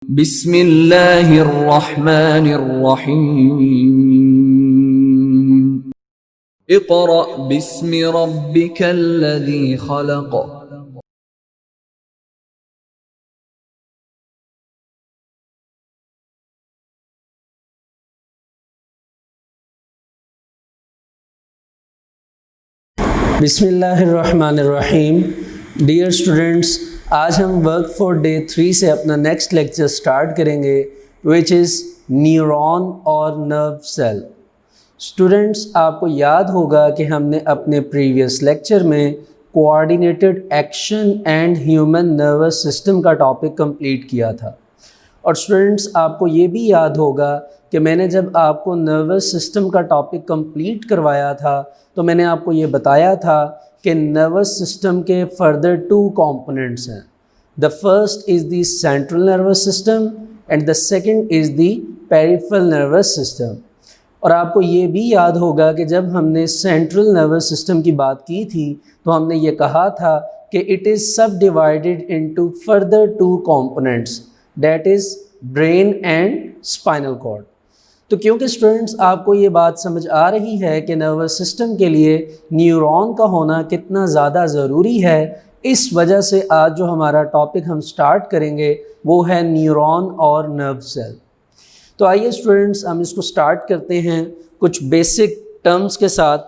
बिस्मिल्लाहिर्रहमानिर्रहीम। इक़रा बिस्मि रब्बिकल्लज़ी खलक़। बिस्मिल्लाहिर्रहमानिर्रहीम। Dear students, आज हम वर्क फॉर डे 3 से अपना नेक्स्ट लेक्चर स्टार्ट करेंगे, विच इज़ न्यूरॉन और नर्व सेल। स्टूडेंट्स, आपको याद होगा कि हमने अपने प्रीवियस लेक्चर में coordinated action and human nervous system का टॉपिक कंप्लीट किया था। और स्टूडेंट्स, आपको ये भी याद होगा कि मैंने जब आपको नर्वस सिस्टम का टॉपिक कंप्लीट करवाया था तो मैंने आपको ये बताया था कि नर्वस सिस्टम के फर्दर 2 कंपोनेंट्स हैं। The first is the central nervous system and the second is the peripheral nervous system. और आपको ये भी याद होगा कि जब हमने सेंट्रल नर्वस सिस्टम की बात की थी तो हमने ये कहा था कि it is subdivided into further 2 components, that is brain and spinal cord. तो क्योंकि स्टूडेंट्स आपको ये बात समझ आ रही है कि नर्वस सिस्टम के लिए न्यूरॉन का होना कितना ज़्यादा ज़रूरी है, इस वजह से आज जो हमारा टॉपिक हम स्टार्ट करेंगे वो है न्यूरॉन और नर्व सेल। तो आइए स्टूडेंट्स, हम इसको स्टार्ट करते हैं कुछ बेसिक टर्म्स के साथ।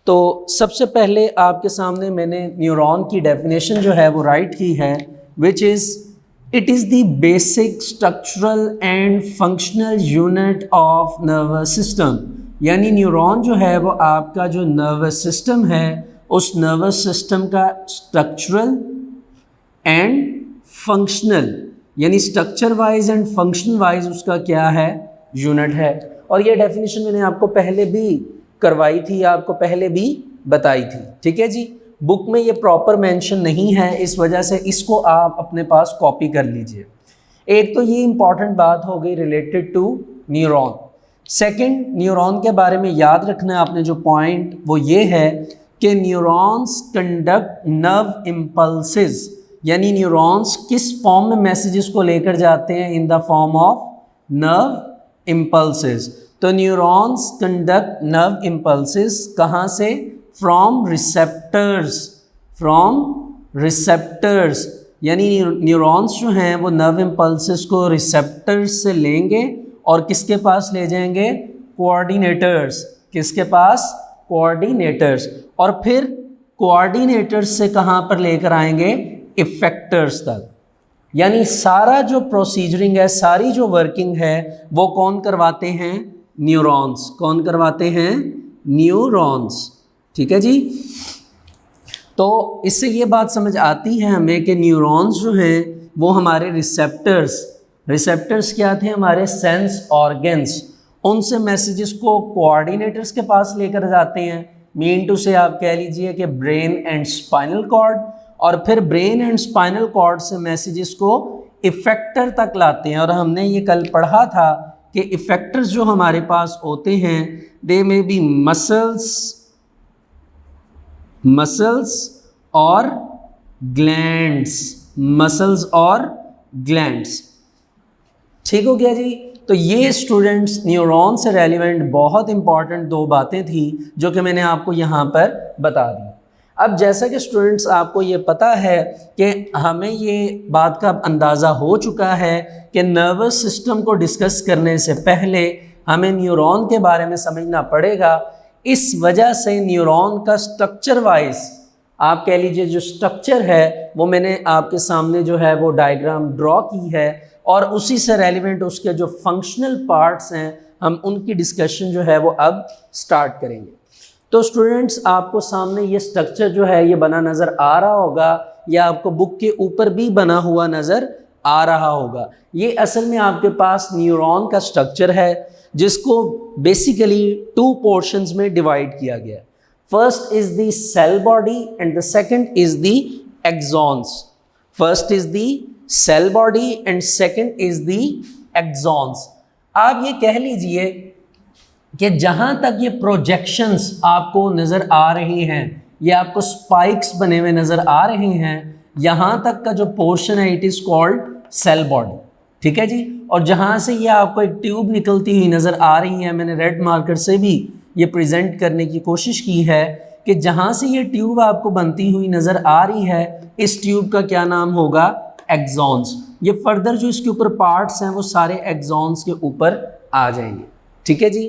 तो सबसे पहले आपके सामने मैंने न्यूरॉन की डेफिनेशन जो है वो राइट की है, which is it is the basic structural and functional unit of nervous system. यानी न्यूरॉन जो है वो आपका जो नर्वस सिस्टम है उस नर्वस सिस्टम का स्ट्रक्चरल एंड फंक्शनल, यानी structure wise and function wise उसका क्या है, यूनिट है। और ये डेफिनेशन मैंने आपको पहले भी करवाई थी, आपको पहले भी बताई थी, ठीक है जी। बुक में ये प्रॉपर मेंशन नहीं है, इस वजह से इसको आप अपने पास कॉपी कर लीजिए। एक तो ये इंपॉर्टेंट बात हो गई related to neuron. Second, neuron के बारे में याद रखना है आपने जो पॉइंट वो ये है कि न्यूरॉन्स कंडक्ट नर्व इम्पल्सेस, यानी न्यूरॉन्स किस फॉर्म में मैसेजेस को लेकर जाते हैं, in the form of nerve impulses. तो न्यूरॉन्स कंडक्ट नर्व इम्पल्सेस कहाँ से, फ्रॉम रिसेप्टर्स, यानी न्यूरॉन्स जो हैं वो नर्व इम्पल्सेस को रिसेप्टर्स से लेंगे और किसके पास ले जाएंगे, कोऑर्डिनेटर्स। किसके पास, कोऑर्डिनेटर्स। और फिर कोऑर्डिनेटर्स से कहाँ पर लेकर आएंगे, इफेक्टर्स तक। यानी सारा जो प्रोसीजरिंग है, सारी जो वर्किंग है वो कौन करवाते हैं, न्यूरॉन्स। कौन करवाते हैं, न्यूरॉन्स, ठीक है जी। तो इससे ये बात समझ आती है हमें कि न्यूरॉन्स जो हैं वो हमारे रिसेप्टर्स क्या थे, हमारे सेंस ऑर्गन्स। उनसे मैसेजेस को कोऑर्डिनेटर्स के पास लेकर जाते हैं। मीन टू से आप कह लीजिए कि ब्रेन एंड स्पाइनल कॉर्ड, और फिर ब्रेन एंड स्पाइनल कॉर्ड से मैसेजेस को इफेक्टर तक लाते हैं। और हमने ये कल पढ़ा था कि इफेक्टर्स जो हमारे पास होते हैं, दे में बी मसल्स और ग्लैंड्स। ठीक हो गया जी। तो ये स्टूडेंट्स न्यूरॉन से रेलिवेंट बहुत इंपॉर्टेंट 2 बातें थी जो कि मैंने आपको यहाँ पर बता दी। अब जैसा कि स्टूडेंट्स आपको ये पता है कि हमें ये बात का अंदाज़ा हो चुका है कि नर्वस सिस्टम को डिस्कस करने से पहले हमें न्यूरॉन के बारे में समझना पड़ेगा। इस वजह से न्यूरॉन का स्ट्रक्चर वाइज आप कह लीजिए जो स्ट्रक्चर है वो मैंने आपके सामने जो है वो डायग्राम ड्रॉ की है, और उसी से रेलिवेंट उसके जो फंक्शनल पार्ट्स हैं हम उनकी डिस्कशन जो है वो अब स्टार्ट करेंगे। तो स्टूडेंट्स आपको सामने ये स्ट्रक्चर जो है ये बना नज़र आ रहा होगा, या आपको बुक के ऊपर भी बना हुआ नज़र आ रहा होगा। ये असल में आपके पास न्यूरॉन का स्ट्रक्चर है जिसको बेसिकली 2 पोर्शंस में डिवाइड किया गया है। First is the cell body and the second is the axons. First is the cell body and second is the axons. आप ये कह लीजिए कि जहां तक ये प्रोजेक्शंस आपको नज़र आ रही हैं, ये आपको स्पाइक्स बने हुए नज़र आ रहे हैं, यहाँ तक का जो पोर्शन है it is called cell body. ठीक है जी। और जहाँ से ये आपको एक ट्यूब निकलती हुई नज़र आ रही है, मैंने रेड मार्कर से भी ये प्रेजेंट करने की कोशिश की है कि जहाँ से ये ट्यूब आपको बनती हुई नज़र आ रही है, इस ट्यूब का क्या नाम होगा? एक्सॉन्स। ये फर्दर जो इसके ऊपर पार्ट्स हैं वो सारे एक्सॉन्स के ऊपर आ जाएंगे। ठीक है जी।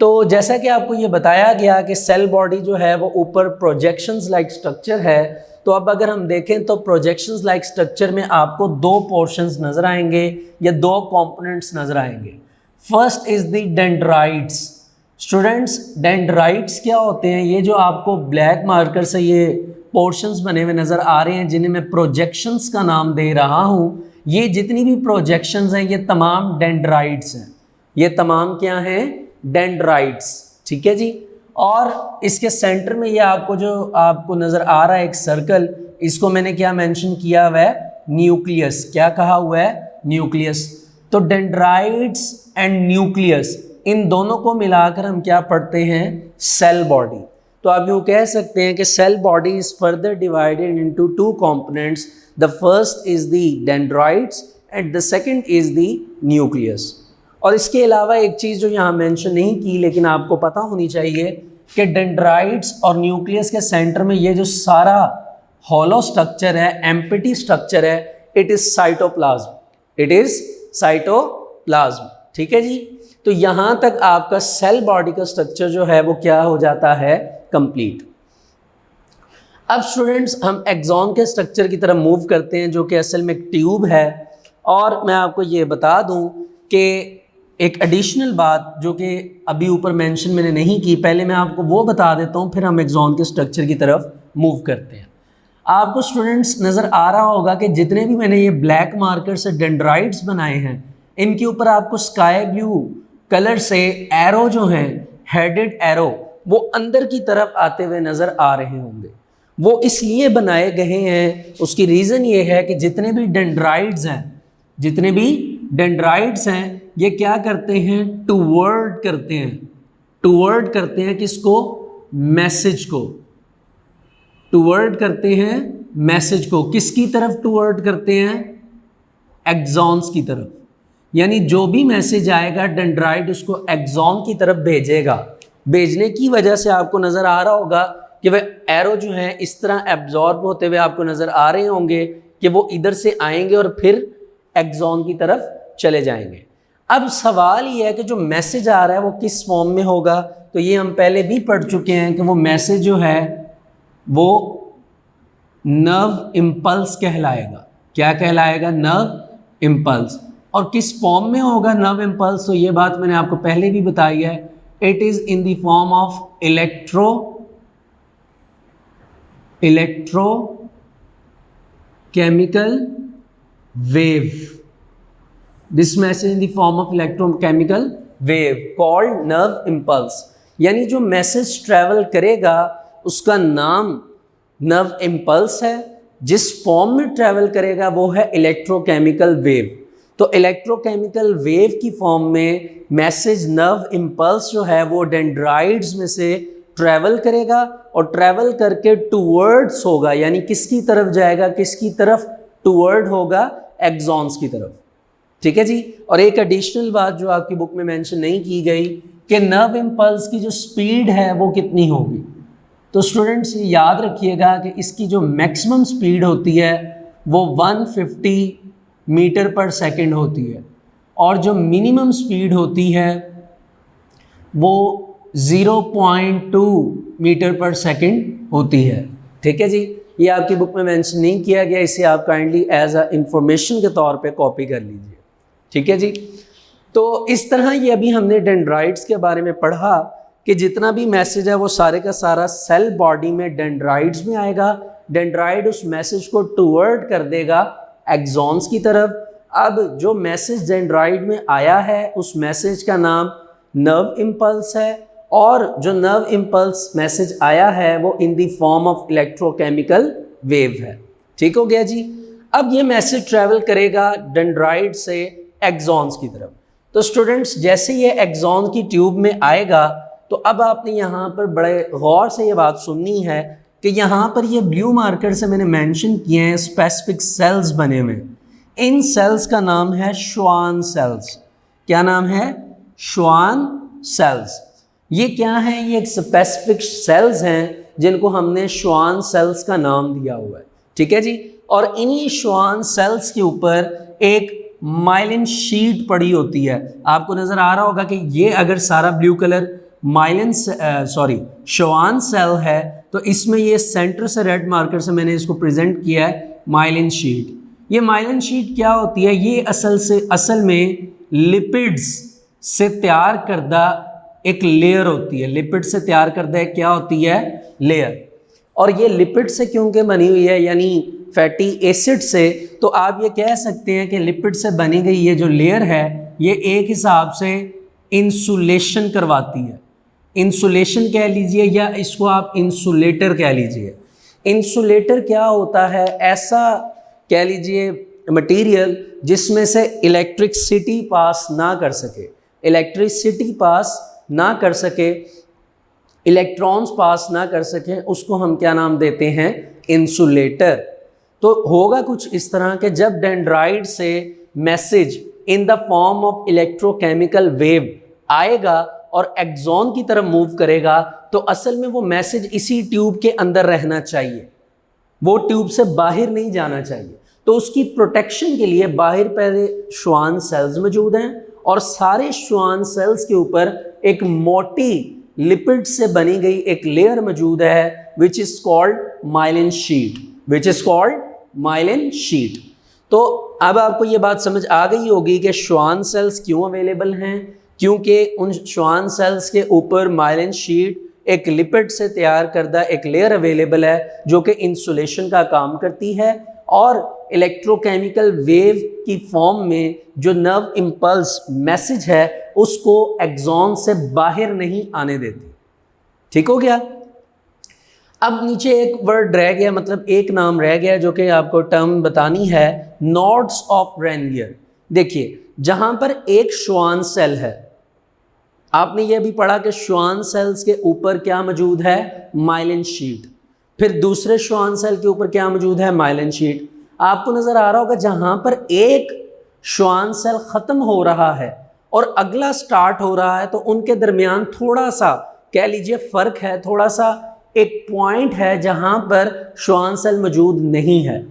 तो जैसा कि आपको ये बताया गया कि सेल बॉडी जो है वो ऊपर प्रोजेक्शंस लाइक स्ट्रक्चर है, तो अब अगर हम देखें तो प्रोजेक्शंस लाइक स्ट्रक्चर में आपको दो पोर्शंस नज़र आएंगे या दो कंपोनेंट्स नज़र आएंगे। First is the dendrites. Students, dendrites क्या होते हैं? ये जो आपको ब्लैक मार्कर से ये पोर्शंस बने हुए नज़र आ रहे हैं जिन्हें मैं प्रोजेक्शंस का नाम दे रहा हूँ, ये जितनी भी प्रोजेक्शंस हैं ये तमाम डेंड्राइट्स हैं। ये तमाम क्या हैं? डेंड्राइट्स। ठीक है जी। और इसके सेंटर में ये आपको जो आपको नज़र आ रहा है एक सर्कल, इसको मैंने क्या मेंशन किया हुआ है? न्यूक्लियस। क्या कहा हुआ है? न्यूक्लियस। तो डेंड्राइट्स एंड न्यूक्लियस, इन दोनों को मिलाकर हम क्या पढ़ते हैं? Cell body. तो आप यूँ कह सकते हैं कि cell body is further divided into two components. The first is the dendrites and the second is the nucleus. और इसके अलावा एक चीज़ जो यहाँ मेंशन नहीं की लेकिन आपको पता होनी चाहिए कि डेंड्राइट्स और न्यूक्लियस के सेंटर में ये जो सारा हॉलो स्ट्रक्चर है, एम्प्टी स्ट्रक्चर है, it is cytoplasm. It is cytoplasm. ठीक है जी। तो यहाँ तक आपका सेल बॉडी का स्ट्रक्चर जो है वो क्या हो जाता है? कंप्लीट। अब स्टूडेंट्स हम एक्सॉन के स्ट्रक्चर की तरफ मूव करते हैं जो कि असल में एक ट्यूब है। और मैं आपको ये बता दूं कि एक एडिशनल बात जो कि अभी ऊपर मेंशन मैंने नहीं की, पहले मैं आपको वो बता देता हूँ, फिर हम एक्सॉन के स्ट्रक्चर की तरफ मूव करते हैं। आपको स्टूडेंट्स नज़र आ रहा होगा कि जितने भी मैंने ये ब्लैक मार्कर से डेंड्राइट्स बनाए हैं, इनके ऊपर आपको स्काई ब्लू कलर से एरो जो हैं, हेडेड एरो, वो अंदर की तरफ आते हुए नज़र आ रहे होंगे। वो इसलिए बनाए गए हैं, उसकी रीज़न ये है कि जितने भी डेंड्राइट्स हैं ये क्या करते हैं? टूवर्ड करते हैं किसको? मैसेज को। टूवर्ड करते हैं मैसेज को। किसकी तरफ टूवर्ड करते हैं? एक्सॉन्स की तरफ। यानी जो भी मैसेज आएगा डेंड्राइट उसको एक्सॉन की तरफ भेजेगा। भेजने की वजह से आपको नज़र आ रहा होगा कि वह एरो जो है इस तरह एब्जॉर्ब होते हुए आपको नज़र आ रहे होंगे कि वो इधर से आएंगे और फिर एक्सॉन की तरफ चले जाएंगे। अब सवाल ये है कि जो मैसेज आ रहा है वो किस फॉर्म में होगा? तो ये हम पहले भी पढ़ चुके हैं कि वो मैसेज जो है वो नर्व इम्पल्स कहलाएगा। क्या कहलाएगा? Nerve impulse. और किस फॉर्म में होगा नर्व इम्पल्स? तो ये बात मैंने आपको पहले भी बताई है। It is in the form of electrochemical wave. This message in the form of electrochemical wave called nerve impulse. यानी जो मैसेज ट्रैवल करेगा उसका नाम नर्व इम्पल्स है। जिस फॉर्म में ट्रैवल करेगा वो है इलेक्ट्रोकेमिकल वेव। तो इलेक्ट्रोकेमिकल वेव की फॉर्म में मैसेज नर्व इम्पल्स जो है वो डेंड्राइट्स में से ट्रैवल करेगा और ट्रैवल करके टूवर्ड्स होगा। यानी किसकी तरफ जाएगा? किसकी तरफ? टूवर्ड होगा एक्सॉन्स की तरफ। ठीक है जी। और एक एडिशनल बात जो आपकी बुक में मेंशन नहीं की गई कि नर्व इम्पल्स की जो स्पीड है वो कितनी होगी। तो स्टूडेंट्स ये याद रखिएगा कि इसकी जो मैक्सिमम स्पीड होती है वो 150 मीटर पर सेकंड होती है और जो मिनिमम स्पीड होती है वो 0.2 मीटर पर सेकंड होती है। ठीक है जी। ये आपकी बुक में मेंशन नहीं किया गया, इसे आप काइंडली एज अ इंफॉर्मेशन के तौर पे कॉपी कर लीजिए। ठीक है जी। तो इस तरह ये अभी हमने डेंड्राइट्स के बारे में पढ़ा कि जितना भी मैसेज है वो सारे का सारा सेल बॉडी में डेंड्राइट्स में आएगा। डेंड्राइट उस मैसेज को टूवर्ड कर देगा एक्सॉन्स की तरफ। अब जो मैसेज डेंड्राइट में आया है उस मैसेज का नाम नर्व इम्पल्स है और जो नर्व इम्पल्स मैसेज आया है वो in the form of electrochemical wave है। ठीक हो गया जी। अब ये मैसेज ट्रैवल करेगा डेंड्राइट से एक्सॉन्स की तरफ। तो स्टूडेंट्स जैसे ये एक्सॉन की ट्यूब में आएगा तो अब आपने यहाँ पर बड़े गौर से ये बात सुननी है कि यहाँ पर ये ब्लू मार्कर से मैंने मेंशन किए हैं स्पेसिफिक सेल्स बने हुए। इन सेल्स का नाम है श्वान सेल्स। क्या नाम है? Schwann cells. ये क्या है? ये एक स्पेसिफिक सेल्स हैं जिनको हमने श्वान सेल्स का नाम दिया हुआ है, ठीक है जी। और इन्हीं श्वान सेल्स के ऊपर एक माइलिन शीट पड़ी होती है। आपको नजर आ रहा होगा कि ये अगर सारा blue colour myelin Schwann cell है तो इसमें ये सेंटर से रेड मार्कर से मैंने इसको प्रेजेंट किया है माइलिन शीट। ये माइलिन शीट क्या होती है? ये असल में लिपिड्स से तैयार करदा एक लेयर होती है। लिपिड से तैयार करदा क्या होती है? लेयर। और ये लिपिड से क्योंकि बनी हुई है, यानी फैटी एसिड से, तो आप ये कह सकते हैं कि लिपिड से बनी गई ये जो लेयर है ये एक हिसाब से इंसुलेशन करवाती है। इंसुलेशन कह लीजिए या इसको आप इंसुलेटर कह लीजिए। इंसुलेटर क्या होता है? ऐसा कह लीजिए मटेरियल जिसमें से इलेक्ट्रिसिटी पास ना कर सके, इलेक्ट्रिसिटी पास ना कर सके, इलेक्ट्रॉन्स पास ना कर सकें, उसको हम क्या नाम देते हैं? इंसुलेटर। तो होगा कुछ इस तरह के जब डेंड्राइट से message in the form of electrochemical wave आएगा और एक्सॉन की तरफ मूव करेगा तो असल में वो मैसेज इसी ट्यूब के अंदर रहना चाहिए, वो ट्यूब से बाहर नहीं जाना चाहिए। तो उसकी प्रोटेक्शन के लिए बाहर पहले श्वान सेल्स मौजूद हैं और सारे श्वान सेल्स के ऊपर एक मोटी लिपिड से बनी गई एक लेयर मौजूद है which is called myelin sheet, which is called myelin sheet. तो अब आपको ये बात समझ आ गई होगी कि श्वान सेल्स क्यों अवेलेबल हैं, क्योंकि उन श्वान सेल्स के ऊपर माइलिन शीट एक लिपिड से तैयार करदा एक लेयर अवेलेबल है जो कि इंसुलेशन का काम करती है और इलेक्ट्रोकेमिकल वेव की फॉर्म में जो नर्व इम्पल्स मैसेज है उसको एक्सॉन से बाहर नहीं आने देती। ठीक हो गया? अब नीचे एक वर्ड रह गया, मतलब एक नाम रह गया जो कि आपको टर्म बतानी है, नोड्स ऑफ रेनवियर। देखिए जहां पर एक श्वान सेल है, आपने ये भी पढ़ा कि श्वान सेल्स के ऊपर क्या मौजूद है? Myelin sheath. फिर दूसरे श्वान सेल के ऊपर क्या मौजूद है? Myelin sheath. आपको नजर आ रहा होगा जहां पर एक श्वान सेल खत्म हो रहा है और अगला स्टार्ट हो रहा है तो उनके दरमियान थोड़ा सा कह लीजिए फर्क है, थोड़ा सा एक पॉइंट है जहां पर श्वान सेल मौजूद नहीं है,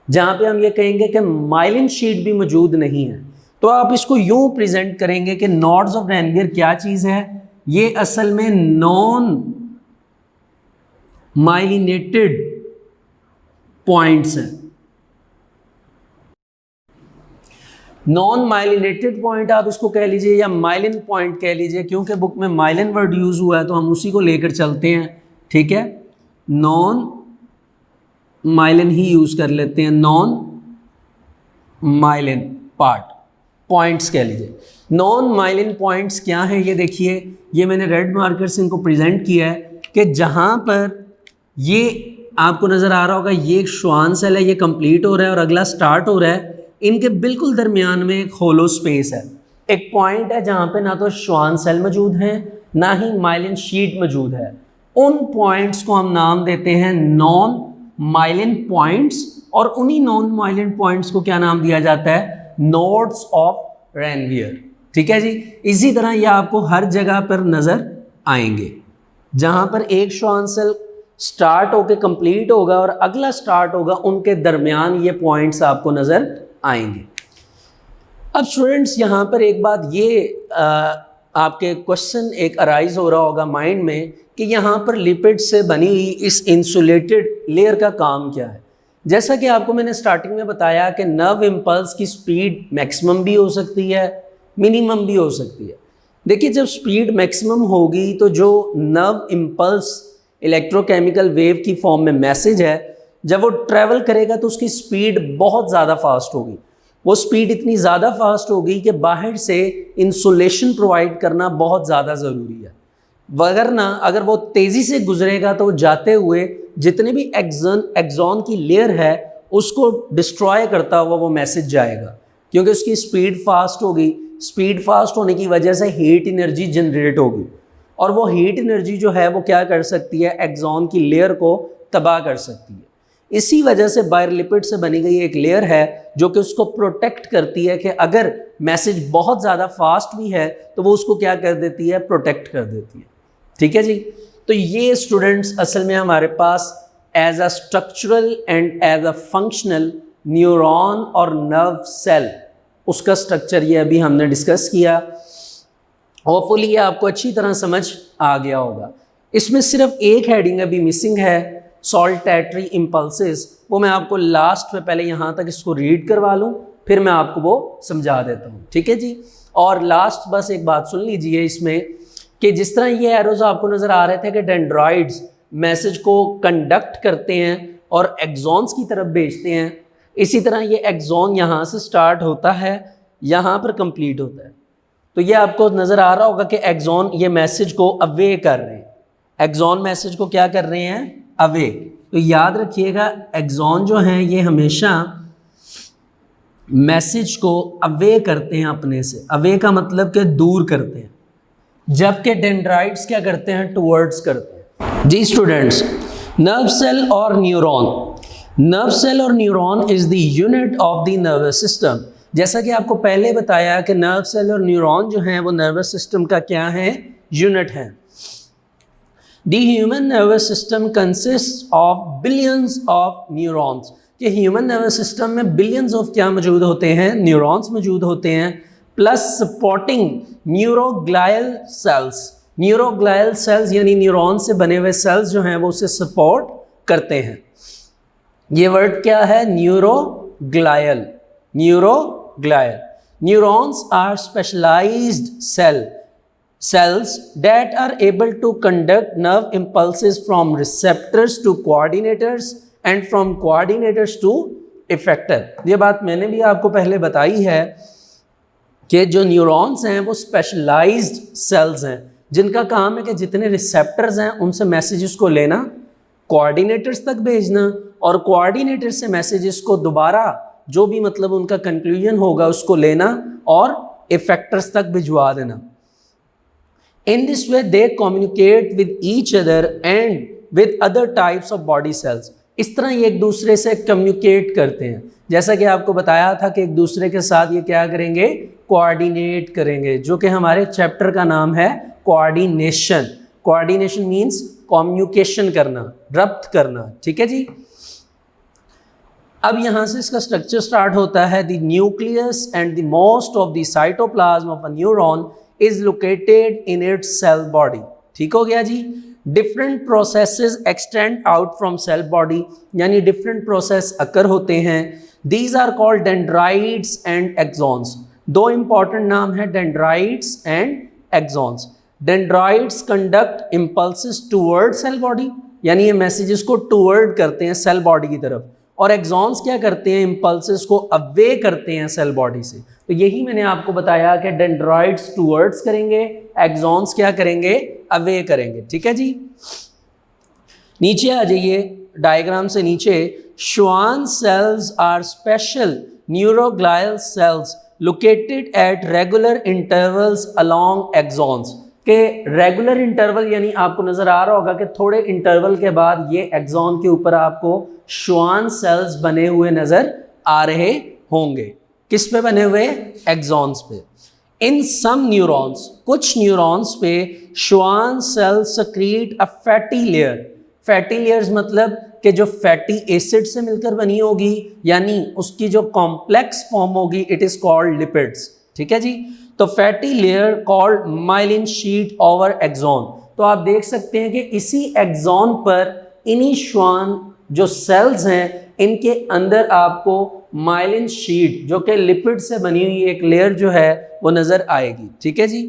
जहां पे हम ये कहेंगे कि माइलिन शीट भी मौजूद नहीं है। तो आप इसको यूं प्रेजेंट करेंगे कि नोड्स ऑफ रेनवियर क्या चीज है? ये असल में नॉन माइलिनेटेड पॉइंट्स हैं। नॉन माइलिनेटेड पॉइंट आप इसको कह लीजिए या माइलिन पॉइंट कह लीजिए, क्योंकि बुक में माइलिन वर्ड यूज हुआ है तो हम उसी को लेकर चलते हैं। ठीक है, नॉन माइलिन ही यूज कर लेते हैं, नॉन माइलिन पार्ट पॉइंट्स कह लीजिए। नॉन माइलिन पॉइंट्स क्या हैं? ये देखिए, ये मैंने रेड मार्कर से इनको प्रेजेंट किया है कि जहां पर ये आपको नजर आ रहा होगा ये एक श्वान सेल है, ये कंप्लीट हो रहा है और अगला स्टार्ट हो रहा है, इनके बिल्कुल दरमियान में एक होलो स्पेस है, एक पॉइंट है जहां पे ना तो श्वान सेल मौजूद है ना ही माइलिन शीट मौजूद है। उन पॉइंट्स को हम नाम देते हैं नॉन माइलिन पॉइंट्स और उन्हीं नॉन माइलिन पॉइंट्स को क्या नाम दिया जाता है? Nodes of Ranvier. ठीक है जी। इसी तरह ये आपको हर जगह पर नजर आएंगे, जहां पर एक श्वान सेल स्टार्ट होकर कंप्लीट होगा और अगला स्टार्ट होगा, उनके दरमियान ये पॉइंट्स आपको नजर आएंगे। अब स्टूडेंट्स यहाँ पर एक बात ये आपके क्वेश्चन एक अराइज हो रहा होगा माइंड में कि यहाँ पर लिपिड से बनी हुई इस इंसुलेटेड लेयर का काम क्या है। जैसा कि आपको मैंने स्टार्टिंग में बताया कि नर्व इम्पल्स की स्पीड मैक्सिमम भी हो सकती है, मिनिमम भी हो सकती है। देखिए जब स्पीड मैक्सिमम होगी तो जो नर्व इम्पल्स इलेक्ट्रोकेमिकल वेव की फॉर्म में मैसेज है, जब वो ट्रैवल करेगा तो उसकी स्पीड बहुत ज़्यादा फास्ट होगी। वो स्पीड इतनी ज़्यादा फास्ट होगी कि बाहर से इंसुलेशन प्रोवाइड करना बहुत ज़्यादा ज़रूरी है, वगरना अगर वो तेज़ी से गुजरेगा तो जाते हुए जितने भी एक्सॉन की लेयर है उसको डिस्ट्रॉय करता हुआ वो मैसेज जाएगा, क्योंकि उसकी स्पीड फास्ट होगी। स्पीड फास्ट होने की वजह से हीट एनर्जी जनरेट होगी और वो हीट एनर्जी जो है वो क्या कर सकती है? एक्सॉन की लेयर को तबाह कर सकती है। इसी वजह से बायोलिपिड से बनी गई एक लेयर है जो कि उसको प्रोटेक्ट करती है कि अगर मैसेज बहुत ज़्यादा फास्ट भी है तो वो उसको क्या कर देती है, प्रोटेक्ट कर देती है। ठीक है जी। तो ये स्टूडेंट्स असल में हमारे पास as a structural and as a functional neuron और नर्व सेल, उसका स्ट्रक्चर ये अभी हमने डिस्कस किया। होपफुली ये आपको अच्छी तरह समझ आ गया होगा। इसमें सिर्फ एक हेडिंग अभी मिसिंग है, सॉल्टेटरी इम्पल्सेस। वो मैं आपको लास्ट में पहले यहाँ तक इसको रीड करवा लूँ, फिर मैं आपको वो समझा देता हूँ। ठीक है जी। और लास्ट बस एक बात सुन लीजिए इसमें कि जिस तरह ये एरोज आपको नज़र आ रहे थे कि डेंड्रॉइड्स मैसेज को कंडक्ट करते हैं और एक्सॉन्स की तरफ भेजते हैं, इसी तरह ये एक्सॉन यहाँ से स्टार्ट होता है, यहाँ पर कंप्लीट होता है। तो ये आपको नज़र आ रहा होगा कि एक्सॉन ये मैसेज को अवे कर रहे हैं, एक्सॉन मैसेज को क्या कर रहे हैं, अवे। तो याद रखिएगा एक्सॉन जो हैं ये हमेशा मैसेज को अवे करते हैं अपने से, अवे का मतलब कि दूर करते हैं, जबकि डेंड्राइट्स क्या करते हैं, टुवर्ड्स करते हैं। जी स्टूडेंट्स, नर्व सेल और न्यूरॉन, नर्व सेल और neuron is the unit of the nervous system. जैसा कि आपको पहले बताया कि नर्व सेल और न्यूरॉन जो हैं वो नर्वस सिस्टम का क्या है, यूनिट है। The human nervous system consist of billions of neurons, कि ह्यूमन नर्वस सिस्टम में बिलियंस ऑफ क्या मौजूद होते हैं, न्यूरॉन्स मौजूद होते हैं, plus supporting neuroglial cells. Neuroglial cells यानी न्यूरॉन से बने हुए सेल्स जो हैं वो उसे सपोर्ट करते हैं। ये वर्ड क्या है, neuroglial, neuroglial. Neurons are specialised cells that are able to conduct nerve impulses from receptors to coordinators and from coordinators to effector। ये बात मैंने भी आपको पहले बताई है कि जो न्यूरॉन्स हैं वो स्पेशलाइज्ड सेल्स हैं जिनका काम है कि जितने रिसेप्टर्स हैं उनसे मैसेजेस को लेना, कोऑर्डिनेटर्स तक भेजना, और कोऑर्डिनेटर से मैसेजेस को दोबारा जो भी मतलब उनका कंक्लूजन होगा उसको लेना और इफेक्टर्स तक भिजवा देना। In this way they communicate with each other and with other types of body cells। इस तरह ये एक दूसरे से कम्युनिकेट करते हैं। जैसा कि आपको बताया था कि एक दूसरे के साथ ये क्या करेंगे, कोऑर्डिनेट करेंगे, जो कि हमारे चैप्टर का नाम है कोऑर्डिनेशन। कोऑर्डिनेशन मीन्स कम्युनिकेशन करना, रब्त करना। ठीक है जी। अब यहाँ से इसका स्ट्रक्चर स्टार्ट होता है। The nucleus and the most of the cytoplasm of a neuron is located in its cell body। ठीक हो गया जी। different processes extend out from cell body, यानी different process अकर होते हैं। these are called dendrites and axons। दो important नाम है, dendrites and axons। dendrites conduct impulses toward cell body, यानी ये messages को toward करते हैं cell body की तरफ, और एक्सॉन्स क्या करते हैं, इम्पल्सेस को अवे करते हैं सेल बॉडी से। तो यही मैंने आपको बताया कि डेंड्राइट्स टुवर्ड्स करेंगे, एक्सॉन्स क्या करेंगे, अवे करेंगे। ठीक है जी। नीचे आ जाइए डायग्राम से नीचे। Schwann cells are special neuroglial cells located at regular intervals along axons, के रेगुलर इंटरवल यानी आपको नज़र आ रहा होगा कि थोड़े इंटरवल के बाद ये एक्सॉन के ऊपर आपको श्वान सेल्स बने हुए नज़र आ रहे होंगे। किस पे बने हुए, एक्सॉन्स पे। इन सम न्यूरॉन्स, कुछ न्यूरॉन्स पे Schwann cells secrete a fatty layer. Fatty layers मतलब कि जो फैटी एसिड से मिलकर बनी होगी, यानी उसकी जो कॉम्प्लेक्स फॉर्म होगी, इट इज़ कॉल्ड लिपिड्स। ठीक है जी। तो fatty layer called myelin sheet over axon. तो आप देख सकते हैं कि इसी एक्सॉन पर इन्हीं श्वान जो सेल्स हैं इनके अंदर आपको माइलिन शीट जो कि लिपिड से बनी हुई एक लेयर जो है वो नज़र आएगी। ठीक है जी।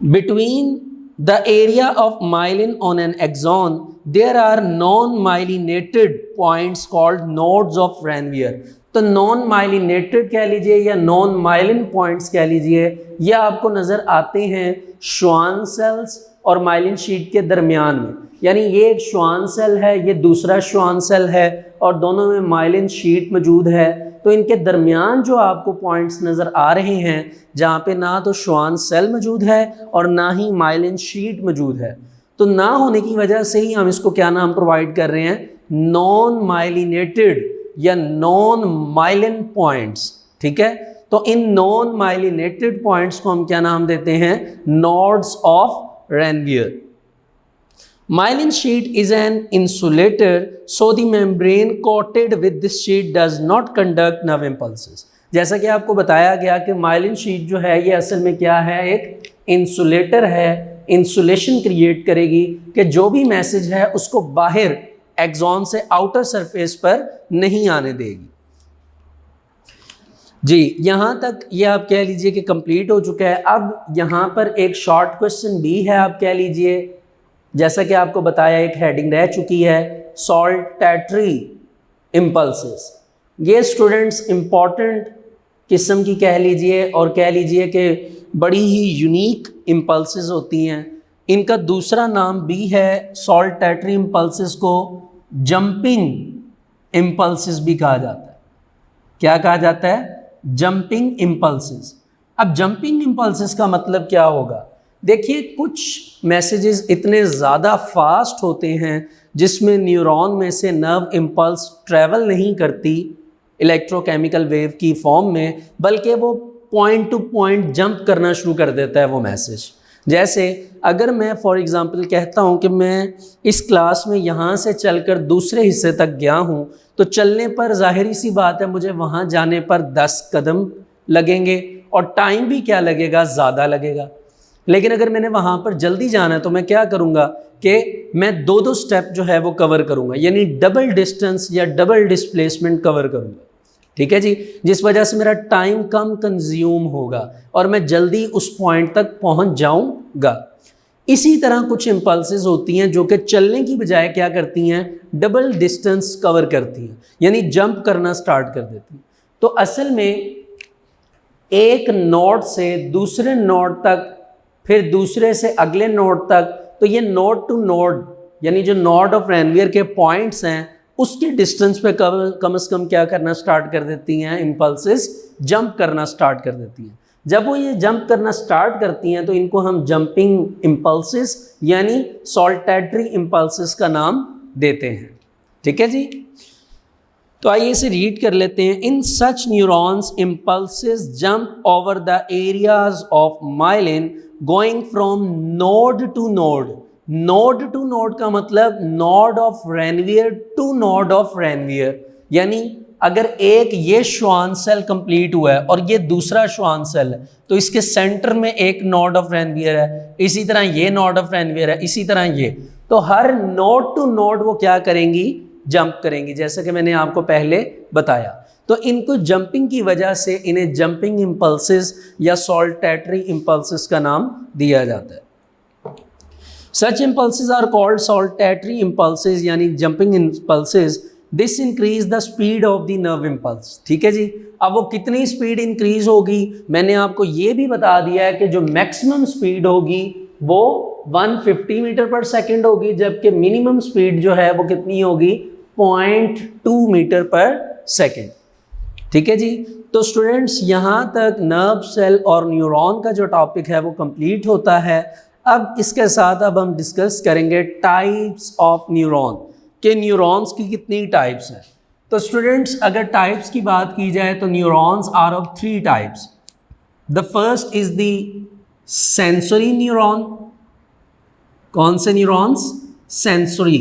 Between the area of myelin on an axon there are non myelinated points called nodes of Ranvier. तो नॉन माइलिनेटेड कह लीजिए या नॉन माइलिन पॉइंट्स कह लीजिए, ये आपको नज़र आते हैं श्वान सेल्स और माइलिन शीट के दरमियान में। यानी ये एक श्वान सेल है, ये दूसरा श्वान सेल है, और दोनों में माइलिन शीट मौजूद है। तो इनके दरमियान जो आपको पॉइंट्स नज़र आ रहे हैं जहाँ पे ना तो श्वान सेल मौजूद है और ना ही माइलिन शीट मौजूद है, तो ना होने की वजह से ही हम इसको क्या नाम प्रोवाइड कर रहे हैं, नॉन माइलिनेटेड या नॉन माइलिन पॉइंट्स, ठीक है। तो इन नॉन माइलिनेटेड पॉइंट्स को हम क्या नाम देते हैं, nodes of Ranvier. Myelin sheet is an insulator, so the membrane coated with this sheet does not conduct nerve impulses. जैसा कि आपको बताया गया कि माइलिन शीट जो है ये असल में क्या है, एक इंसुलेटर है, इंसुलेशन क्रिएट करेगी कि जो भी मैसेज है उसको बाहर एक्सॉन से आउटर सरफेस पर नहीं आने देगी। जी, यहाँ तक ये आप कह लीजिए कि कंप्लीट हो चुका है। अब यहाँ पर एक शॉर्ट क्वेश्चन भी है, आप कह लीजिए, जैसा कि आपको बताया एक हेडिंग रह चुकी है, सॉल्टेटरी इम्पल्सेस। ये स्टूडेंट्स इम्पॉर्टेंट किस्म की कह लीजिए और कह लीजिए कि बड़ी ही यूनिक इम्पल्सेस होती हैं। इनका दूसरा नाम भी है, सॉल्टेटरी इम्पल्सेस को जंपिंग इम्पल्सेस भी कहा जाता है। क्या कहा जाता है, जंपिंग इम्पल्सेस। अब जंपिंग इम्पल्सेस का मतलब क्या होगा, देखिए कुछ मैसेजेस इतने ज़्यादा फास्ट होते हैं जिसमें न्यूरॉन में से नर्व इम्पल्स ट्रैवल नहीं करती इलेक्ट्रोकेमिकल वेव की फॉर्म में, बल्कि वो पॉइंट टू पॉइंट जंप करना शुरू कर देता है वो मैसेज। जैसे अगर मैं फॉर एग्जांपल कहता हूँ कि मैं इस क्लास में यहाँ से चलकर दूसरे हिस्से तक गया हूँ, तो चलने पर जाहिर सी बात है मुझे वहाँ जाने पर 10 कदम लगेंगे और टाइम भी क्या लगेगा, ज़्यादा लगेगा। लेकिन अगर मैंने वहाँ पर जल्दी जाना है तो मैं क्या करूँगा कि मैं 2-2 स्टेप जो है वो कवर करूँगा, यानी डबल डिस्टेंस या डबल डिस्प्लेसमेंट कवर करूँगा, ठीक है जी, जिस वजह से मेरा टाइम कम कंज्यूम होगा और मैं जल्दी उस पॉइंट तक पहुँच जाऊँगा। इसी तरह कुछ इम्पल्सेस होती हैं जो कि चलने की बजाय क्या करती हैं, डबल डिस्टेंस कवर करती हैं, यानी जंप करना स्टार्ट कर देती हैं। तो असल में एक नोड से दूसरे नोड तक, फिर दूसरे से अगले नोड तक, तो ये नोड टू नोड यानी जो नोड ऑफ रेनवियर के पॉइंट्स हैं उसके डिस्टेंस पे कम से कम क्या करना स्टार्ट कर देती हैं, इम्पल्सेस जंप करना स्टार्ट कर देती हैं। जब वो ये जंप करना स्टार्ट करती हैं तो इनको हम जंपिंग इम्पल्सेस यानी सॉल्टेटरी इम्पल्सेस का नाम देते हैं, ठीक है जी। तो आइए इसे रीड कर लेते हैं। In such neurons impulses jump over the areas of myelin going from node to node. Node to node का मतलब node of Ranvier to node of Ranvier, यानी अगर एक ये श्वान सेल कंप्लीट हुआ है और ये दूसरा श्वान सेल है तो इसके सेंटर में एक नोड ऑफ रेनवियर है, इसी तरह ये नोड ऑफ रेनवियर है, इसी तरह ये, तो हर नोड टू नोड वो क्या करेंगी, जंप करेंगी, जैसे कि मैंने आपको पहले बताया। तो इनको जंपिंग की वजह से इन्हें जंपिंग इम्पल्सेस या सॉल्टेटरी इम्पल्सेस का नाम दिया जाता है। Such impulses are called saltatory impulses यानी jumping impulses. This increase the speed of the nerve impulse, ठीक है जी। अब वो कितनी स्पीड इंक्रीज होगी, मैंने आपको ये भी बता दिया है कि जो मैक्सिमम स्पीड होगी वो 150 मीटर पर सेकेंड होगी, जबकि मिनिमम स्पीड जो है वो कितनी होगी, 0.2 मीटर पर सेकेंड, ठीक है जी। तो स्टूडेंट्स यहाँ तक नर्व सेल और न्यूरॉन का जो टॉपिक है वो कंप्लीट होता है। अब इसके साथ अब हम डिस्कस करेंगे टाइप्स ऑफ न्यूरॉन, के न्यूरॉन्स की कितनी टाइप्स हैं। तो स्टूडेंट्स अगर टाइप्स की बात की जाए तो neurons are of 3 types. The first is the sensory neuron. कौन से neurons, sensory.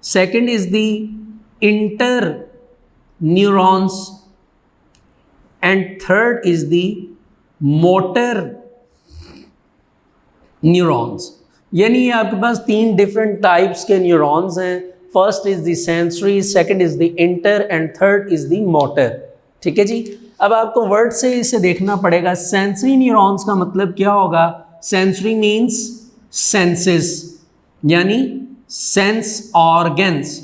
Second is the inter neurons and third is the motor neurons. यानी आपके पास 3 डिफरेंट टाइप्स के न्यूरॉन्स हैं। First is the sensory, second is the inter and third is the motor, ठीक है जी। अब आपको वर्ड से इसे देखना पड़ेगा। सेंसरी न्यूरॉन्स का मतलब क्या होगा, सेंसरी मीन्स सेंसेस यानी सेंस ऑर्गन्स,